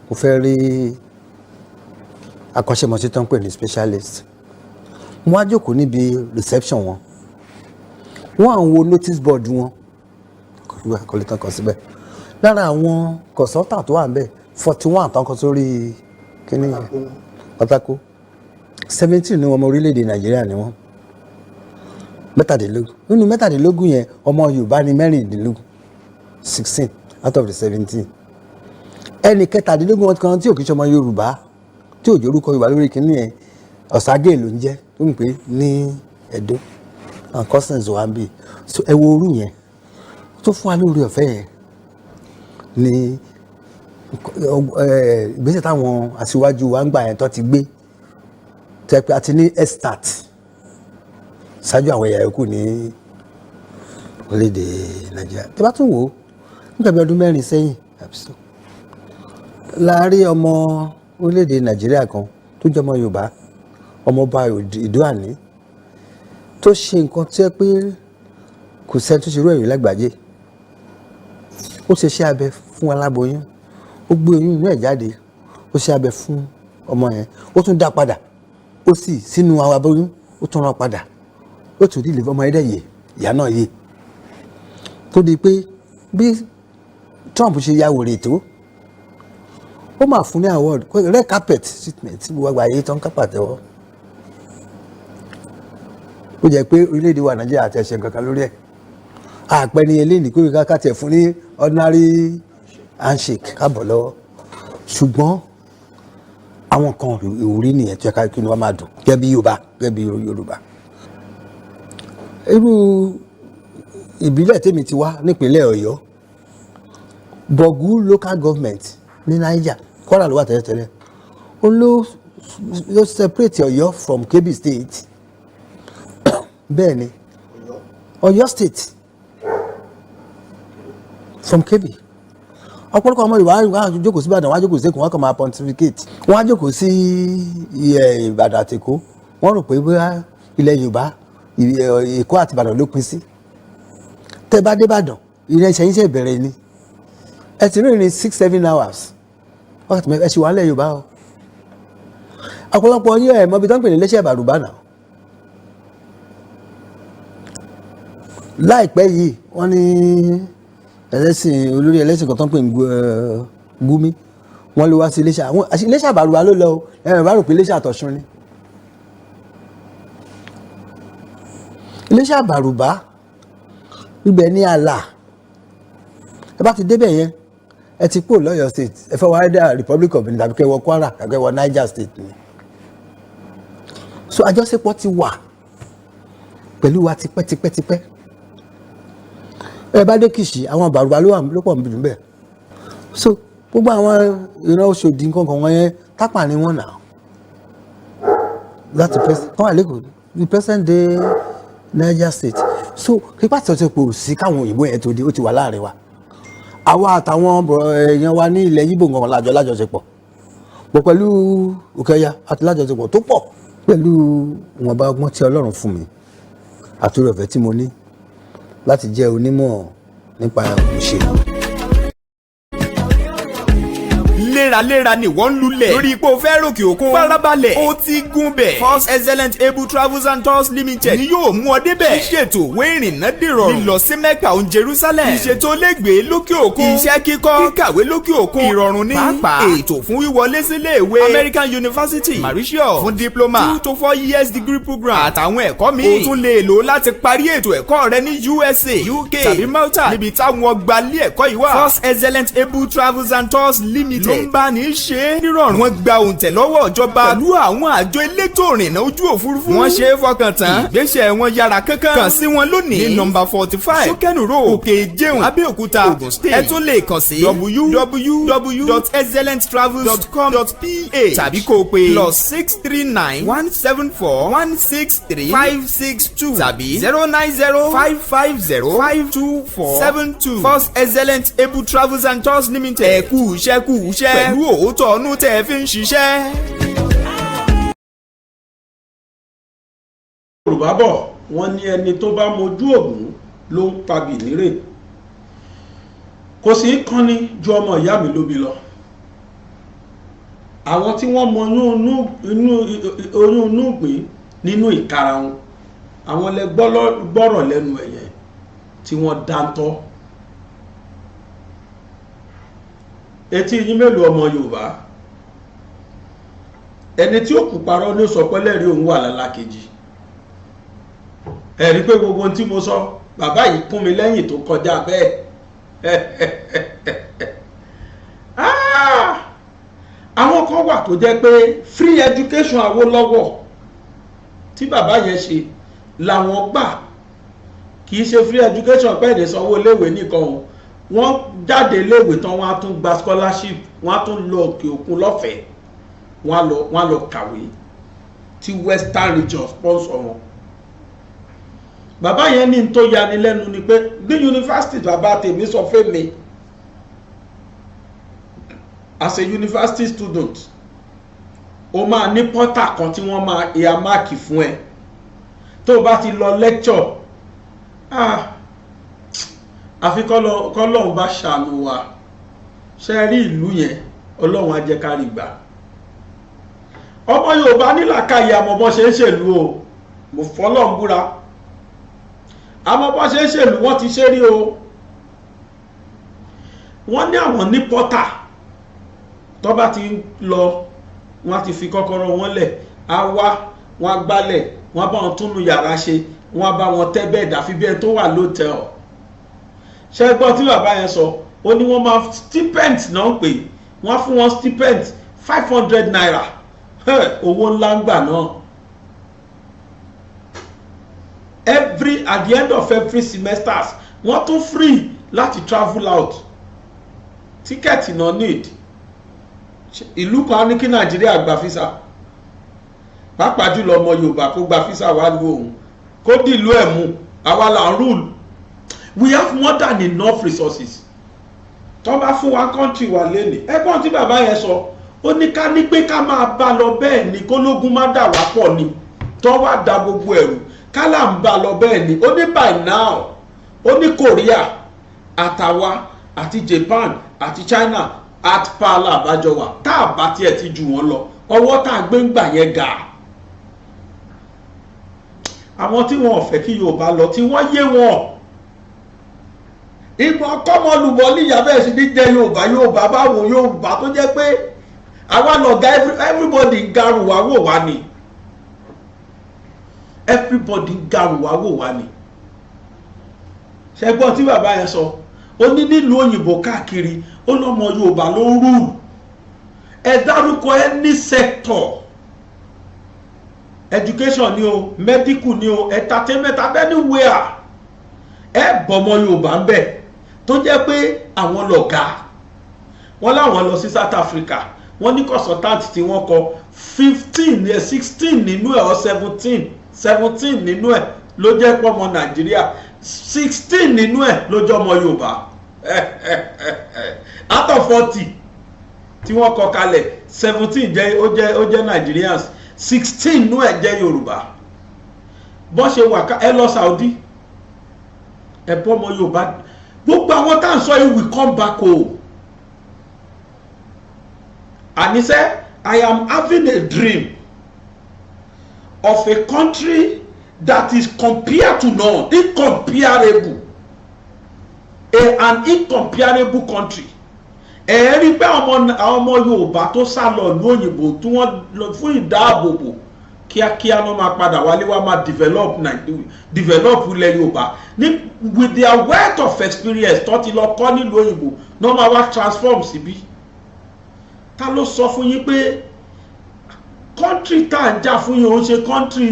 mo fẹ́ rí akọ́ṣẹ́mọṣẹ́ tó ń pè ní specialist. Mo wá jókòó níbi reception wọn wọ́n à ń wo notice board wọn kò lè tán kan síbẹ̀ lára àwọn consultant tó wà ń bẹ̀ 41 tán kan sórí kíní pátákó 17 ní ọmọ orílẹ̀-èdè Nàìjíríà ni wọ́n 17 nínú 17 yẹn ọmọ Yorùbá ní 16 out of the 17 ẹni 17 kan tí ò kí ṣọmọ Yorùbá tí ò jẹ́ orúkọ Yorùbá lórí kíní yẹn Ọ̀ságè ló ń jẹ́ tó ń pè ní Ẹdó and cousins wa ń bì so ẹ wo orú yẹn tó fún wa lórí ọ̀fẹ́ yẹn ní ìgbésẹ̀ táwọn aṣíwájú wa ń gbà yẹn tó ti gbé tẹ́ pé àti ní estat ṣáájú àwọn ẹ̀yà yòókù ní orílẹ̀-èdè Nàìjíríà tí bá tún wò ó nígbà bí ọdún 4 sẹ́yìn láàárín ọmọ orílẹ̀-èdè Nàìjíríà kan tó jẹ́ ọmọ Yorùbá ọmọọba Ìdó-Àní tó ṣe nǹkan tí ẹ pé kò sẹ́ni tó ṣe irú ẹ̀rí lágbàáyé ó ṣe iṣẹ́ abẹ fún aláboyún ó gbé oyún inú ẹ̀ jáde ó ṣe abẹ fún ọmọ yẹn ó tún dá padà ó sì sínú aboyún ó tún rán padà ó tún dìlẹ̀ ọmọ ẹ̀dẹ̀ yè ìyá náà yè tó di pé bí Trump ṣe ya wèrè tó ó máa fún ní award red carpet treatment tí gbogbo àgbáyé tó ń kápá tẹ́wọ́ ó jẹ́ pé orílẹ̀-èdè wa Nàìjíríà àti ẹ̀ṣẹ̀ kankan lórí ẹ̀ àpẹ ní eléyìí kó ká tẹ̀ fún ní ordinary handshake kábọ̀ lọ́wọ́ ṣùgbọ́n àwọn kan ìwúrí nìyẹn tí ẹ̀ka kí ni wọ́n máa dùn gẹ́gẹ́ bí Yorùbá. Irú ìbílẹ̀ tèmi ti wá nípínlẹ̀ Ọ̀yọ́ Bọ̀gú local government ní Niger Kwara ló wà tẹ́lẹ̀tẹ́lẹ̀ ló separate Ọ̀yọ́ from Kebbi state bẹ́ẹ̀ ni Ọ̀yọ́ state from Kebbi ọ̀pọ̀lọpọ̀ ọmọ Yorùbá wọ́n á jókòó sí Ìbàdàn wọ́n á jókòó sí Èkó wọ́n kàn máa pontificate wọ́n á jókòó sí Ìbàdàn àti Èkó wọ́n rò pé bóyá ilẹ̀ Yorùbá Èkó àti Ìbàdàn ló pín sí tẹ́ bá dé Ìbàdàn ìrìn ẹ̀ṣẹ̀ yín ṣe bẹ̀rẹ̀ ni ẹ ti rìn ní 6-7 hours wákàtí mẹ́fà ẹ ṣì wà nílẹ̀ Yorùbá o ọ̀pọ̀lọpọ̀ yín ẹ̀ mọ́bi tó ń pè ní Iléṣà Ìbàrùbá náà láìpẹ́ yìí wọ́n ní olórí ẹlẹ́sìn kan tó ń pè ní Gúmí wọ́n ló wá sí Iléṣà Ìbàrùbá ló lọ o ẹ̀rọ bá rò pé Iléṣà Àtọ̀ṣun ni Iléṣà Ìbàrùbá ibẹ̀ ní àlà ẹ bá ti débẹ̀ yẹn ẹ ti kúrò lọ́yọ̀ state ẹ fẹ́ wá dá Republic of Benin tàbí kẹ́ wọ Kwara tàbí kẹ́ wọ Niger state ni so àjọṣepọ̀ ti wà pẹ̀lú wa tipẹ́tipẹ́tipẹ́ ẹ bá dé Kìṣì àwọn Ìbàrùbá ló pọ̀ níbẹ̀ so gbogbo àwọn ìran Òṣòdì nǹkan wọn yẹn tápà ni wọ́n nà láti wọ́n wà lẹ́kọ̀ọ́ the present day Niger state so pípa tí ọ̀sẹ̀ kò sí káwọn òyìnbó yẹn tó dé ó ti wà láàrin wa àwa àtàwọn èèyàn wa ní ilẹ̀ Yíbò nǹkan lájọṣepọ̀ pọ̀ pẹ̀lú Òkèọya àti lájọṣepọ̀ tó pọ̀ pẹ̀lú ìwọ̀nba ọgbọ́n tí Ọlọ́run fún mi àti oore ọ̀fẹ́ tí mo ní láti jẹ́ onímọ̀ nípa òṣèlú. léraléra ni wọ́n ń lulẹ̀ lórí ipò fẹ́ ròkè òkun farabalẹ̀ ó ti gún bẹ̀. First Excellent Able Travels and Tours Limited ni yóò mú ọ débẹ̀. ṣíṣètò ìwé ìrìnnà dìrọ̀rùn lílọ sí Mecca òun Jerusalem ìṣètò lẹ́gbẹ̀ẹ́ lókè òkun iṣẹ́ kíkọ́ kíkàwé lókè òkun ìrọ̀rùn ní pàápàá ètò fún wíwọlé sílé ìwé American University Mauritius fún diploma 2 to 4 years degree program àtàwọn ẹ̀kọ́ míì o tún lè lò láti parí ètò ẹ̀kọ́ rẹ ní USA UK tàbí Malta níbi táwọn ọgbà ilé ẹ̀kọ́ yìí wà. First Excellent Able Travels and Tours Limited ló ń bá ní í ṣe nírọ̀rùn. wọ́n gba òǹtẹ̀ lọ́wọ́ ìjọba pẹ̀lú àwọn àjọ elétò ìrìnnà ojú òfurufú. wọ́n ṣe é fọkàn tán. ìgbésẹ̀ wọn yára kankan. kàn sí wọn lónìí ní nọ́mbà 45 Sókẹ́nù Road Òkè Ìjẹun Abẹ́òkúta Ògùn State. ẹ tún lè kàn sí www.excellenttravels.com.pa tàbí kó o pè +639 174 163 562 tàbí 090 550 524 72. First Excellent Able Travels and Tours Limited. ẹ kú iṣẹ́ pẹ̀lú òótọ́ ọ̀nù tẹ́ ẹ fi ń ṣiṣẹ́. Yorùbá bọ̀ wọ́n ní ẹni tó bá mojú ògún ló ń pabì nírè kò sí kánni ju ọmọ ìyá mi lóbi lọ àwọn tí wọ́n mọ oyún inú ìgbín nínú ìkarahun àwọn lẹ gbọ́rọ̀ lẹ́nu ẹ̀yẹ tí wọ́n dáńtọ́ etí yín mélòó ọmọ Yorùbá ẹni tí ó kù parọ́ ní sọ pẹ́lẹ́rì òun wà lálákejì ẹ̀rí pé gbogbo ohun tí mo sọ bàbá yìí kún mi lẹ́yìn tó kọjá bẹ́ẹ̀ àwọn kan wà tó jẹ́ pé free education Awólọ́wọ̀ tí bàbá yẹn ṣe làwọn gbà kì í ṣe free education pẹ́ẹ́dẹ̀ sanwó iléèwé nìkan o wọ́n jáde iléèwé tán wọ́n á tún gba scholarship wọ́n á tún lọ òkè òkun lọ́fẹ̀ẹ́ wọ́n á lọ kàwé tí Western region sponsor wọn. bàbá yẹn ní tó yani lẹ́nu ni pé bí yunifásitì bàbá tèmi sọ fún mi as a university student o máa ní pọ́tà kan tí wọ́n máa earmark fún ẹ tó o bá ti lọ lecture àfi kọ́lọ́run bá ṣàánú wa ṣe rí ìlú yẹn Ọlọ́run á jẹ́ ká rí gbà ọmọ Yorùbá nílàkàyè àmọ́ bọ́n ṣe ń ṣèlú o mo fọlọ́run búra àmọ́ bọ́n ṣe ń ṣèlú wọ́n ti ṣe rí o wọ́n ní àwọn ní pọ́tà tó bá ti lọ wọ́n ti fi kọ́kọ́rọ́ wọn lẹ̀ á wá wọ́n á gbálẹ̀ wọ́n á bá wọn túnú yàrá ṣe wọ́n á bá wọn tẹ́ bẹ́ẹ̀ dàfi bí ẹni tó wà lóòtẹ́ọ̀ ṣe gbọ́ tí bàbá yẹn sọ ó ní wọ́n máa stipend náà ń pè wọ́n fún wọn stipend 500 naira owó ńlá ń gbà náà at the end of every semesters wọ́n tún free láti travel out tíkẹ́ẹ̀tì náà need ìlú kan ní kí Nàìjíríà gba físà pàápàá jùlọ ọmọ Yorùbá kó gba físà wá lu òun kó dìlú ẹ̀ mú àwa là ń rule. We have more than enough resources. tó bá fún wa country wa lẹ́nìí ẹgbọ́n tí bàbá yẹn sọ ó ní ká ní pé ká máa bá lọ bẹ́ẹ̀ ni kólógún má dà wá pọ̀ ni tó wá da gbogbo ẹ̀rù ká là ń bá lọ bẹ́ẹ̀ ni ó ní by now ó ní Korea àtàwa àti Japan àti China at pala àbájọ wa tá a bá tiẹ̀ ti jù wọ́n lọ ọwọ́ tá a gbé ń gbà yẹn ga. àwọn tí wọn ò fẹ́ kí Yorùbá lọ tí wọ́n yé wọn ìgbọ̀n kọ́mọlùbọ̀ níyà bẹ́ẹ̀ sì ní jẹ́ Yorùbá báwo Yorùbá tó jẹ́ pé àwa lọ̀gá everybody ń garù wá wò wá ni everybody ń garù wá wò wá ni. ṣẹgbọ́n tí bàbá yẹn sọ ó ní nílùú òyìnbó káàkiri ó lọ́mọ Yorùbá ló ń rúùlù ẹ dárúkọ any sector education ni o medical ni o entertainment anywhere ẹ bọ̀mọ Yorùbá ń bẹ̀ tó jẹ́ pé àwọn lọ̀gá wọ́n láwọn lọ sí South Africa wọ́n ní consultant tí wọ́n kọ 16 nínú ẹ̀ or 17 nínú ẹ̀ ló jẹ́ pọ́mọ Nàìjíríà 16 nínú ẹ̀ ló jẹ́ ọmọ Yorùbá out of 40 tí wọ́n kọ kalẹ̀ 17 ó jẹ́ Nigerians 16 nínú ẹ̀ jẹ́ Yorùbá bọ́n ṣe wà ká ẹ lọ Saudi ẹ bọ́ ọmọ Yorùbá gbogbo àwọn tá à ń sọ yìí will come back home. Àníṣe I am having a dream of a country that is compared to none, incomparable, an incomparable country. Rí pé àwọn ọmọ Yorùbá tó sá lọ ìlú òyìnbó tí wọ́n lọ fún ìdáàbòbò kíákíá ló máa padà wálé wá máa develop ilẹ̀ Yorùbá with their wealth of experience tó ti lọ kọ́ nílùú òyìnbó náà máa wá transform síbí. Ta ló sọ fún yín pé country tá à ń jà fún yín ó ń ṣe country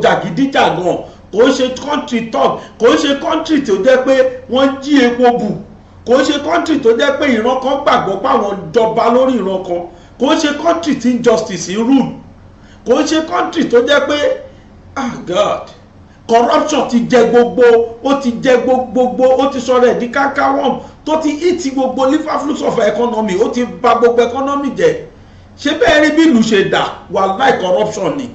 jàgídíjàgan kò ń ṣe country talk kò ń ṣe country tó jẹ́ pé wọ́n jí epo bù kò ń ṣe country tó jẹ́ pé ìran kan gbàgbọ́ pé àwọn jọba lórí ìran kan kò ń ṣe country tí injustice ń rule kò ń ṣe country tó jẹ́ pé God corruption ti jẹ gbogbo ó ti jẹ gbogbo ó ti sọ̀rọ̀ ẹ̀ di kákáwọ́m tó ti ìtì gbogbo liver flux of economy ó ti bà gbogbo economy jẹ́ ṣé bẹ́ẹ̀ rí bí ìlú ṣe dà wàláì corruption ni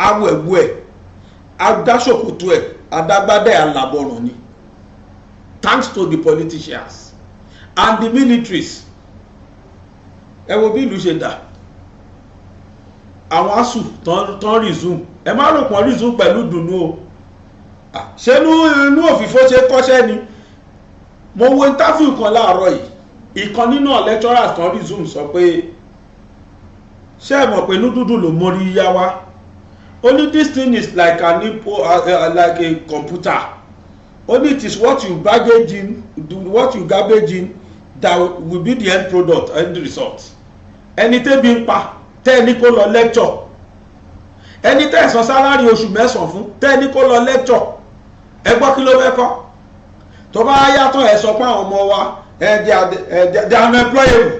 awọ ẹ̀wù ẹ̀ adáṣòkòtò ẹ̀ adágbádẹ́ alábọ̀rùn ni thanks to the politicians and the militaries ẹ wo bí ìlú ṣe dà àwọn asù tán resume ẹ má rò pọ̀ resume pẹ̀lú dùnú o ṣé inú òfìfo ṣe kọ́ṣẹ́ ni mo wo interview kan láàárọ̀ yìí ìkan nínú lecturers kan resume sọ pé ṣé ẹ mọ̀ pé inú dúdú ló mórí yá wá ó ní this thing is like like a computer ó ní it is what you baggage in what you garbage in that will be the end product end result ẹni tẹ́bi ń pa tẹ́ni kó lọ lecture ẹni tẹ́sán sálárì oṣù mẹ́sàn-án fún tẹ́ni kó lọ lecture ẹ gbọ́ kí ló fẹ́ kọ́ tó bá yàtọ̀ ẹ sọ pé àwọn ọmọ wa they are unemployable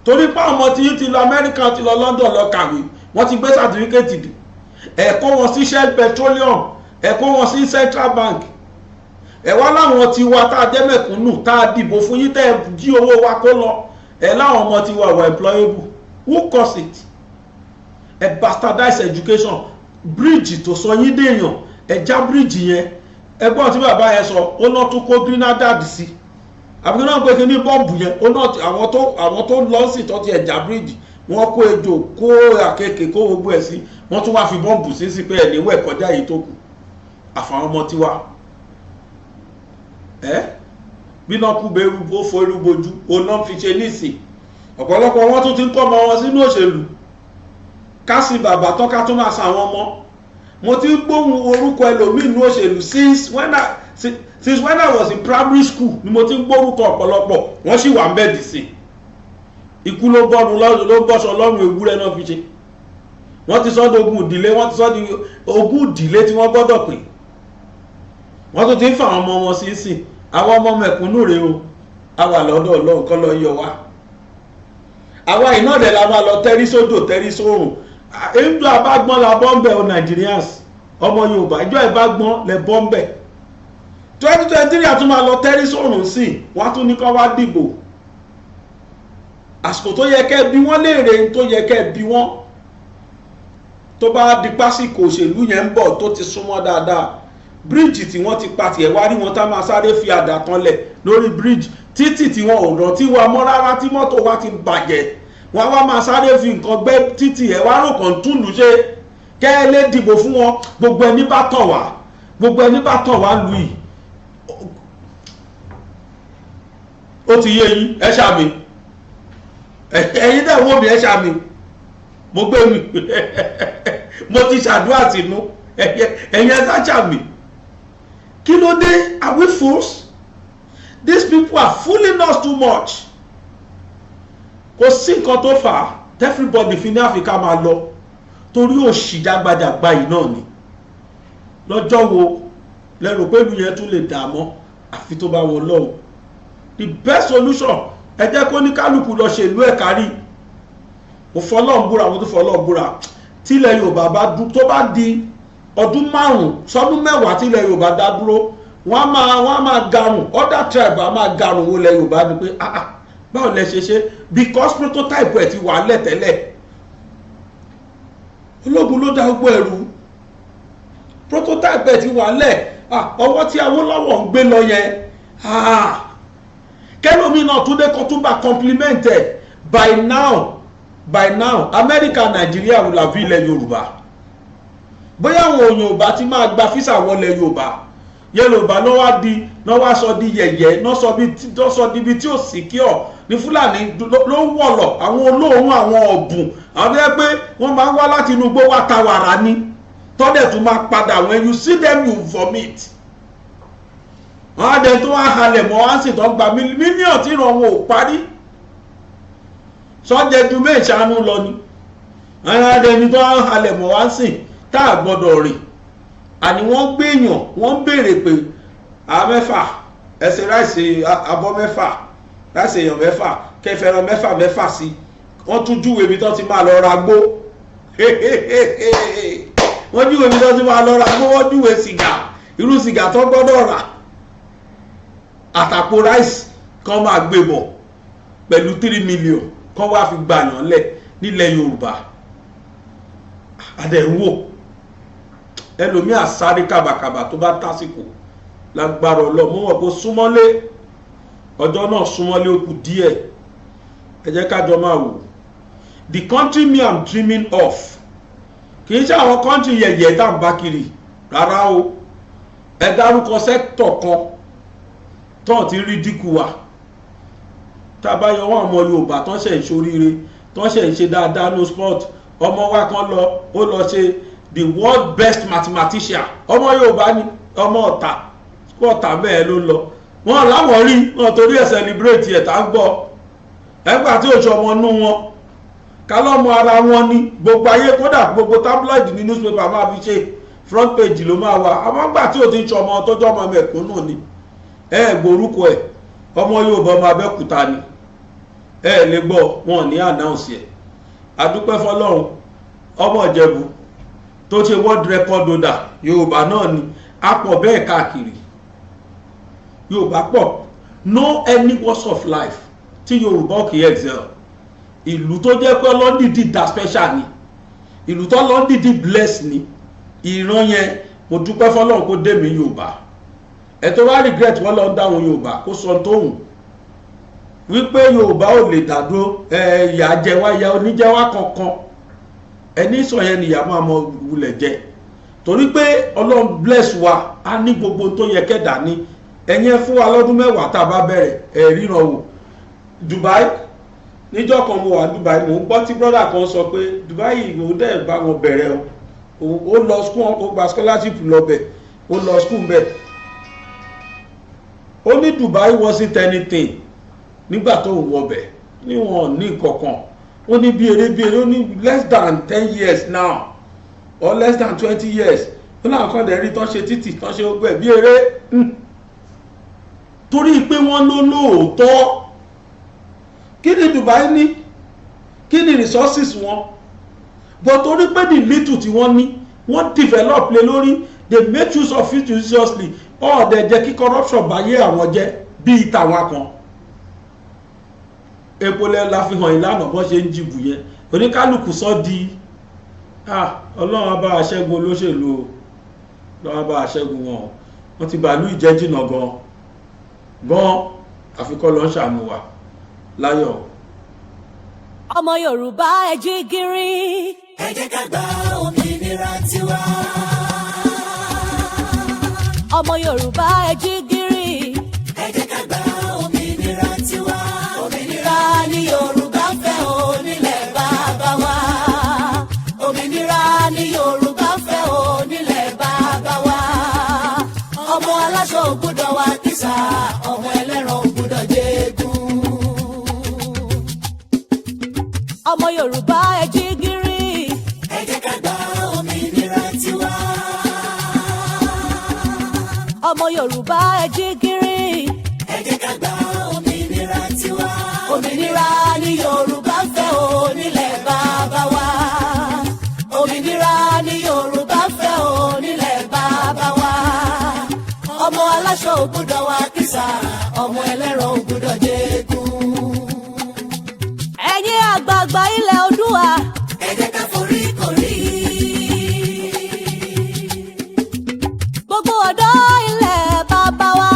torí pé àwọn ọmọ tí ti lọ America ti lọ London lọ kàwé wọ́n ti gbé certificate dì ẹ kó wọn sí Shell Petroleum ẹ kó wọn sí Central Bank ẹ wá láwọn ti wa tá a jẹ́ mẹ̀kúnnù tá a dìbò fún yín tẹ́ jí owó wa kó lọ ẹ láwọn ọmọ ti wà employable who cause it ẹ bastardize education bridge tó sọ yín dèèyàn ẹ já bridge yẹn ẹgbọ́n tí bàbá yẹn sọ ó náà tún kó grenadad sí àbíkí náà pé kí ní bọ́ọ̀bù yẹn ó náà àwọn tó lọ sí tó ti ẹ̀já bridge wọ́n kó ejò kó àkekè kó gbogbo ẹ̀ sí wọ́n tún wá fi bọ́ọ̀bù sí pé ẹ̀ léwẹ̀ kọjá yìí tó kù àfàwọn ọmọ tiwa bí náà kú bẹ́rù ó fo irú bojú ó náà fi ṣe nísìn ọ̀pọ̀lọpọ̀ wọn tún ti ń kọ́ ọmọ wọn sínú òṣèlú kásì bàbá tán ká tún máa sa àwọn ọmọ mo ti gbóhùn orúkọ ẹlòmíì nínú òṣèlú since when I was in primary school ni mo ti ń gbórúkọ ọ̀pọ̀lọpọ̀ wọ́n sì wà ń bẹ́ẹ̀ dì sí ikú ló bọ́ṣọ lọ́rùn ewúrẹ́ náà fi ṣe wọ́n ti sọ́ di ogún ìdílé wọ́n ti sọ́ di ogún ìdílé tí wọ́n gbọ́dọ̀ pè wọ́n tún ti ń fa àwọn ọmọ wọn sí àwọn ọmọ mẹ̀kúnnù rèé o a wà lọ́dọ̀ Ọlọ́run kọ́ lọ yọ wá àwa iná rẹ̀ la máa lọ tẹ́rí sódò tẹ́rí sórùn. ìjọ àbágbọ́n la bọ́m̀bẹ̀ o Nigerians ọmọ Yorùbá ìjọ ìbágbọ́n lẹ bọ́m̀bẹ̀ 2023 àtún máa lọ tẹ́rí sórùn sí wọ́n tún ní kọ́ wá dìbò àsìkò tó yẹ kẹ́ bí wọ́n léèrè tó yẹ kẹ́ bí wọ́n tó bá di pásìkò òṣèlú yẹn ń bọ̀ tó ti súnmọ́ dáadáa bíríìjì tí wọ́n ti pa tiẹ̀ wá rí wọn tá máa sáré fi àdá kanlẹ̀ lórí bíríìjì títì tí wọn ò rántí wa mọ́ rárá tí mọ́tò wa ti bàjẹ́ wọn wá máa sáré fi nǹkan gbẹ́ títì ẹ̀ wá rò kàn túlù ṣe kẹ́ ẹ lè dìbò fún wọn gbogbo ẹni bá tàn wá gbogbo ẹni bá tàn wá lù yìí ó ti yé yín ẹ ṣàmì ẹ̀yin dẹ̀ wọ́n mi ẹ ṣàmì mo gbé mi mo ti ṣàdúrà tìǹú ẹ̀yin ẹ̀ka ṣàmì kí ló dé are we fools these people are fooling us too much kò sí nǹkan tó fà á everybody fi ní Áfíríkà máa lọ torí òṣì jágbajàgba yìí náà ni lọ́jọ́ wo lẹ́rù pé ìlú yẹn tún lè dà mọ́ àfi tó bá wọ lọ́wọ́ the best solution ẹ jẹ́ kó ní kálukú lọ ṣèlú ẹ̀ kárí mo fọlọ́ọ̀ búra mo tún fọlọ́ọ̀ búra tílẹ̀ Yorùbá bá tó bá di ọdún 5 sọdún 10 tílẹ̀ Yorùbá dá dúró wọ́n á máa garùn other tribe á máa garùn wo lẹ̀ Yorùbá ni pé báwo lẹ ṣe ṣe because prototype ẹ̀ ti wà lẹ́tẹ̀lẹ̀ ológun ló dá gbogbo ẹ̀rù prototype ẹ̀ ti wà lẹ̀ ọwọ́ tí Awólọ́wọ̀ ń gbé lọ yẹn kẹ́lómi náà tún dé kó tún bá compliment ẹ̀ by now America Nigeria will have ilẹ̀ Yorùbá bóyá àwọn Yorùbá ti máa gba físà wọlé Yorùbá náà wá sọ di yẹ̀yẹ́ náà sọ di ibi tí ó secure ní Fúlàní ló ń wọ̀lọ̀ àwọn olóòórùn àwọn ọ̀bùn àwọn ẹ pé wọ́n máa ń wá láti inú igbó wá ta wàrà ní tọ́dẹ̀ tún máa padà when you see them you vomit wọ́n á dẹ̀ tó wá halẹ̀ mọ́ wá sì tán gba mílíọ̀nù tí ìran wọn ò parí sọ́jẹ́ ju méjàánú lọ ni àwọn adẹni tó wá halẹ̀ mọ́ wá sì tá a gbọ́dọ̀ rìn àní wọ́n gbéyàn wọ́n béèrè pé mẹ́fà ẹsẹ̀ ráìsì abọ́ mẹ́fà láti èèyàn mẹ́fà kẹfẹ́ràn mẹ́fà sí wọ́n tún júwèé mi tó ti máa lọ ra gbó wọ́n júwèé mi tó ti máa lọ ra gbó wọ́n júwèé sìgá irú sìgá tó gbọ́dọ̀ rà àtàpò ráìsì kan máa gbé bọ̀ pẹ̀lú 3 million kan wá fi gbàyàn lẹ̀ nílẹ̀ Yorùbá àdẹ̀wò ẹlòmí àsáré kàbàkàbà tó bá tásìkò lágbára ọlọ́mọ́wọ́ kó súnmọ́lé ọjọ́ náà súnmọ́lé ó kù díẹ̀ ẹ jẹ́ kájọ máa wò the country me am dreaming of kì í ṣe àwọn country yẹ̀yẹ̀ tá à ń bá kiri rárá o ẹ dárúkọ sẹ́tọ̀ kan tó ti rí dínkù wa tá a bá yọ wọn ọmọ Yorùbá tó ń ṣe ìṣoríire tó ń ṣe ìṣe dáadáa no sport ọmọ wa kan ó lọ ṣe the world best mathematician ọmọ Yorùbá ni ọmọ ọ̀tà bẹ́ẹ̀ ló lọ wọn láwọn rí wọn torí ẹ̀ celebrate ẹ̀ tá ń gbọ́ ẹgbà tí òṣù ọmọ inú wọn kálọ́mọ ara wọn ní gbogbo ayé kódà gbogbo tabloid ní newspaper máa fi ṣe front page ló máa wà àmọ́ gbà tí ò ti ń ṣe ọmọ tọ́jú ọmọ mẹ̀kúnnù ni gbórúkọ ẹ̀ ọmọ Yorùbá ọmọ Abẹ́òkúta ni lè gbọ́ wọn ní announce ẹ̀ adúpẹ́ fọlọ́run ọmọ Ìjẹ̀bú tó ṣe world record holder Yorùbá náà ni a pọ̀ bẹ́ẹ̀ káàkiri Yorùbá pọ̀ no any walks of life tí Yorùbá kì í excel ìlú tó jẹ́ pé ọlọ́dìdì dá special ni ìlú tó ọlọ́dìdì bless ni ìran yẹn mo dúpẹ́ fọlọ́run kó dé mi Yorùbá ẹ tó wá regret wọ́n lọ ń dáhùn Yorùbá kó sọ tóhùn wípé Yorùbá ò lè dádúró ìyà jẹ wá ìyà oníjẹwá kankan ẹni sọ yẹn nìyà máa mọ wulẹ̀ jẹ torí pé Ọlọ́run bless wa á ní gbogbo tó yẹ kẹ́dà ní ẹ̀yẹn fún wa lọ́dún 10 tá a bá bẹ̀rẹ̀ ríran wò Dubai níjọ́ kan mo wà Dubai mo ń gbọ́ tí brother kan sọ pé Dubai ìwò dẹ̀ bá wọn bẹ̀rẹ̀ ó lọ school ó gba scholarship lọ́bẹ̀ ó lọ school bẹ̀ ó ní Dubai wasn't anything nígbà tó ń wọbẹ̀ níwọ̀n ní kankan ó ní bí eré ó ní less than 10 years now or less than 20 years ó náà kàn dẹ̀ rí tán ṣe títì tán ṣe gbẹ̀ bí eré torí pé wọ́n ló lóòótọ́ kí ni Dubai ní kí ni resources wọn, but torí pé the little tí wọ́n ní wọ́n develop lé lórí, they make use of it judiciously, ọ̀ọ́dẹ̀ jẹ́ kí corruption bá yé àwọn jẹ́ bíi tàwọn kan. Epo lẹ́ la fi hàn ìlànà bọ́n ṣe ń jìbù yẹn, oníkálukú sọ di ọlọ́run á bá aṣẹ́gun olóṣèlú o, ọlọ́run á bá aṣẹ́gun wọn, wọ́n ti bàálù ìjẹ́ jìnnà gan àfikọ́ lọ́n ṣàánú wa láyọ̀. Ọmọ Yorùbá ẹ jí gìrì. Ẹ jẹ́ ká gba òmìnira tiwa. Ọmọ Yorùbá ẹ jí gìrì. Ẹ jẹ́ ká gba òmìnira tiwa. Òmìnira ni Yorùbá fẹ́ o nílẹ̀ bàbá wa. Òmìnira ni Yorùbá fẹ́ o nílẹ̀ bàbá wa. Ọmọ aláṣọ ò gbọ́dọ̀ wá kísà, ọmọ ẹlẹ́ran ò gbọ́dọ̀ jẹ́gun. Ọmọ Yorùbá ẹ jí gìrì. Ẹ jẹ́ ká gba òmìnira tiwa. Ọmọ Yorùbá ẹ jí gìrì. Ẹ jẹ́ ká gba òmìnira tiwa. Òmìnira ni Yorùbá fẹ́ o nílẹ̀ bàbá wa. Òmìnira ni Yorùbá fẹ́ o nílẹ̀ bàbá wa. Ọmọ aláṣọ ò gbọ́dọ̀ wá kísà, ọmọ ẹlẹ́ran ò gbọ́dọ̀ jẹ́gun. Ẹ̀yin àgbààgbà ilẹ̀ Oòduà. Ẹ jẹ́ ká forí korí. Gbogbo ọ̀dọ́ ilẹ̀ bàbá wa.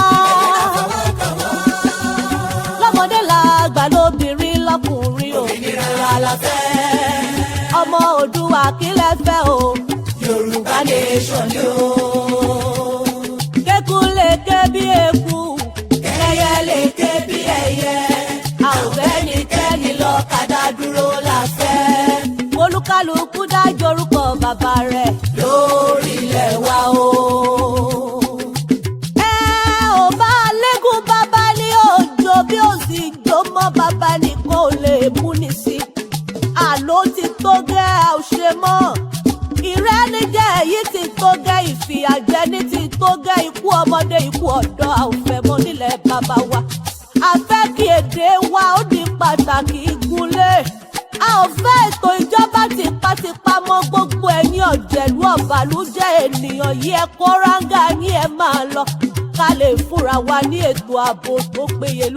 Lọ́mọdé làgbà lóbìnrin lọ́kùnrin Òmìnira la fẹ́. ọmọ Oòduà kí lẹ fẹ́ o. Yorubanation ni o. Kéku lè ké bí eku. Ẹyẹ lè ké bí ẹyẹ. A ò fẹ́ ní kẹ́ni lọ kàdá dúró la fẹ́. Olúkálùkù dájọ́ orúkọ bàbá rẹ̀. Lórí ilẹ̀ wa o. Ẹ ò bá lẹ́gùn bàbá ní òjò bí ó sì jó mọ́ bàbá nìkan ò lè mú ní sí. Àló ti tó gẹ́ a ò ṣe mọ́. Ìrẹ́nijẹ èyí ti tó gẹ́, ìfìyàjẹni ti tó gẹ́, ikú ọmọdé ikú ọ̀dọ́ a ò fẹ́ mọ́ nílẹ̀ bàbá wa. A fẹ́ kí èdè wa ó di pàtàkì ìgúnlé. A ò fẹ́ ètò ìjọba tipátipá mọ́ gbogbo ẹ̀yin ọ̀jẹ̀lú ọ̀bàlújẹ́ ènìyàn yìí ẹ kó ráńgà yín ẹ máa lọ. Ká lè fúnra wa ní ètò ààbò tó péye lórí.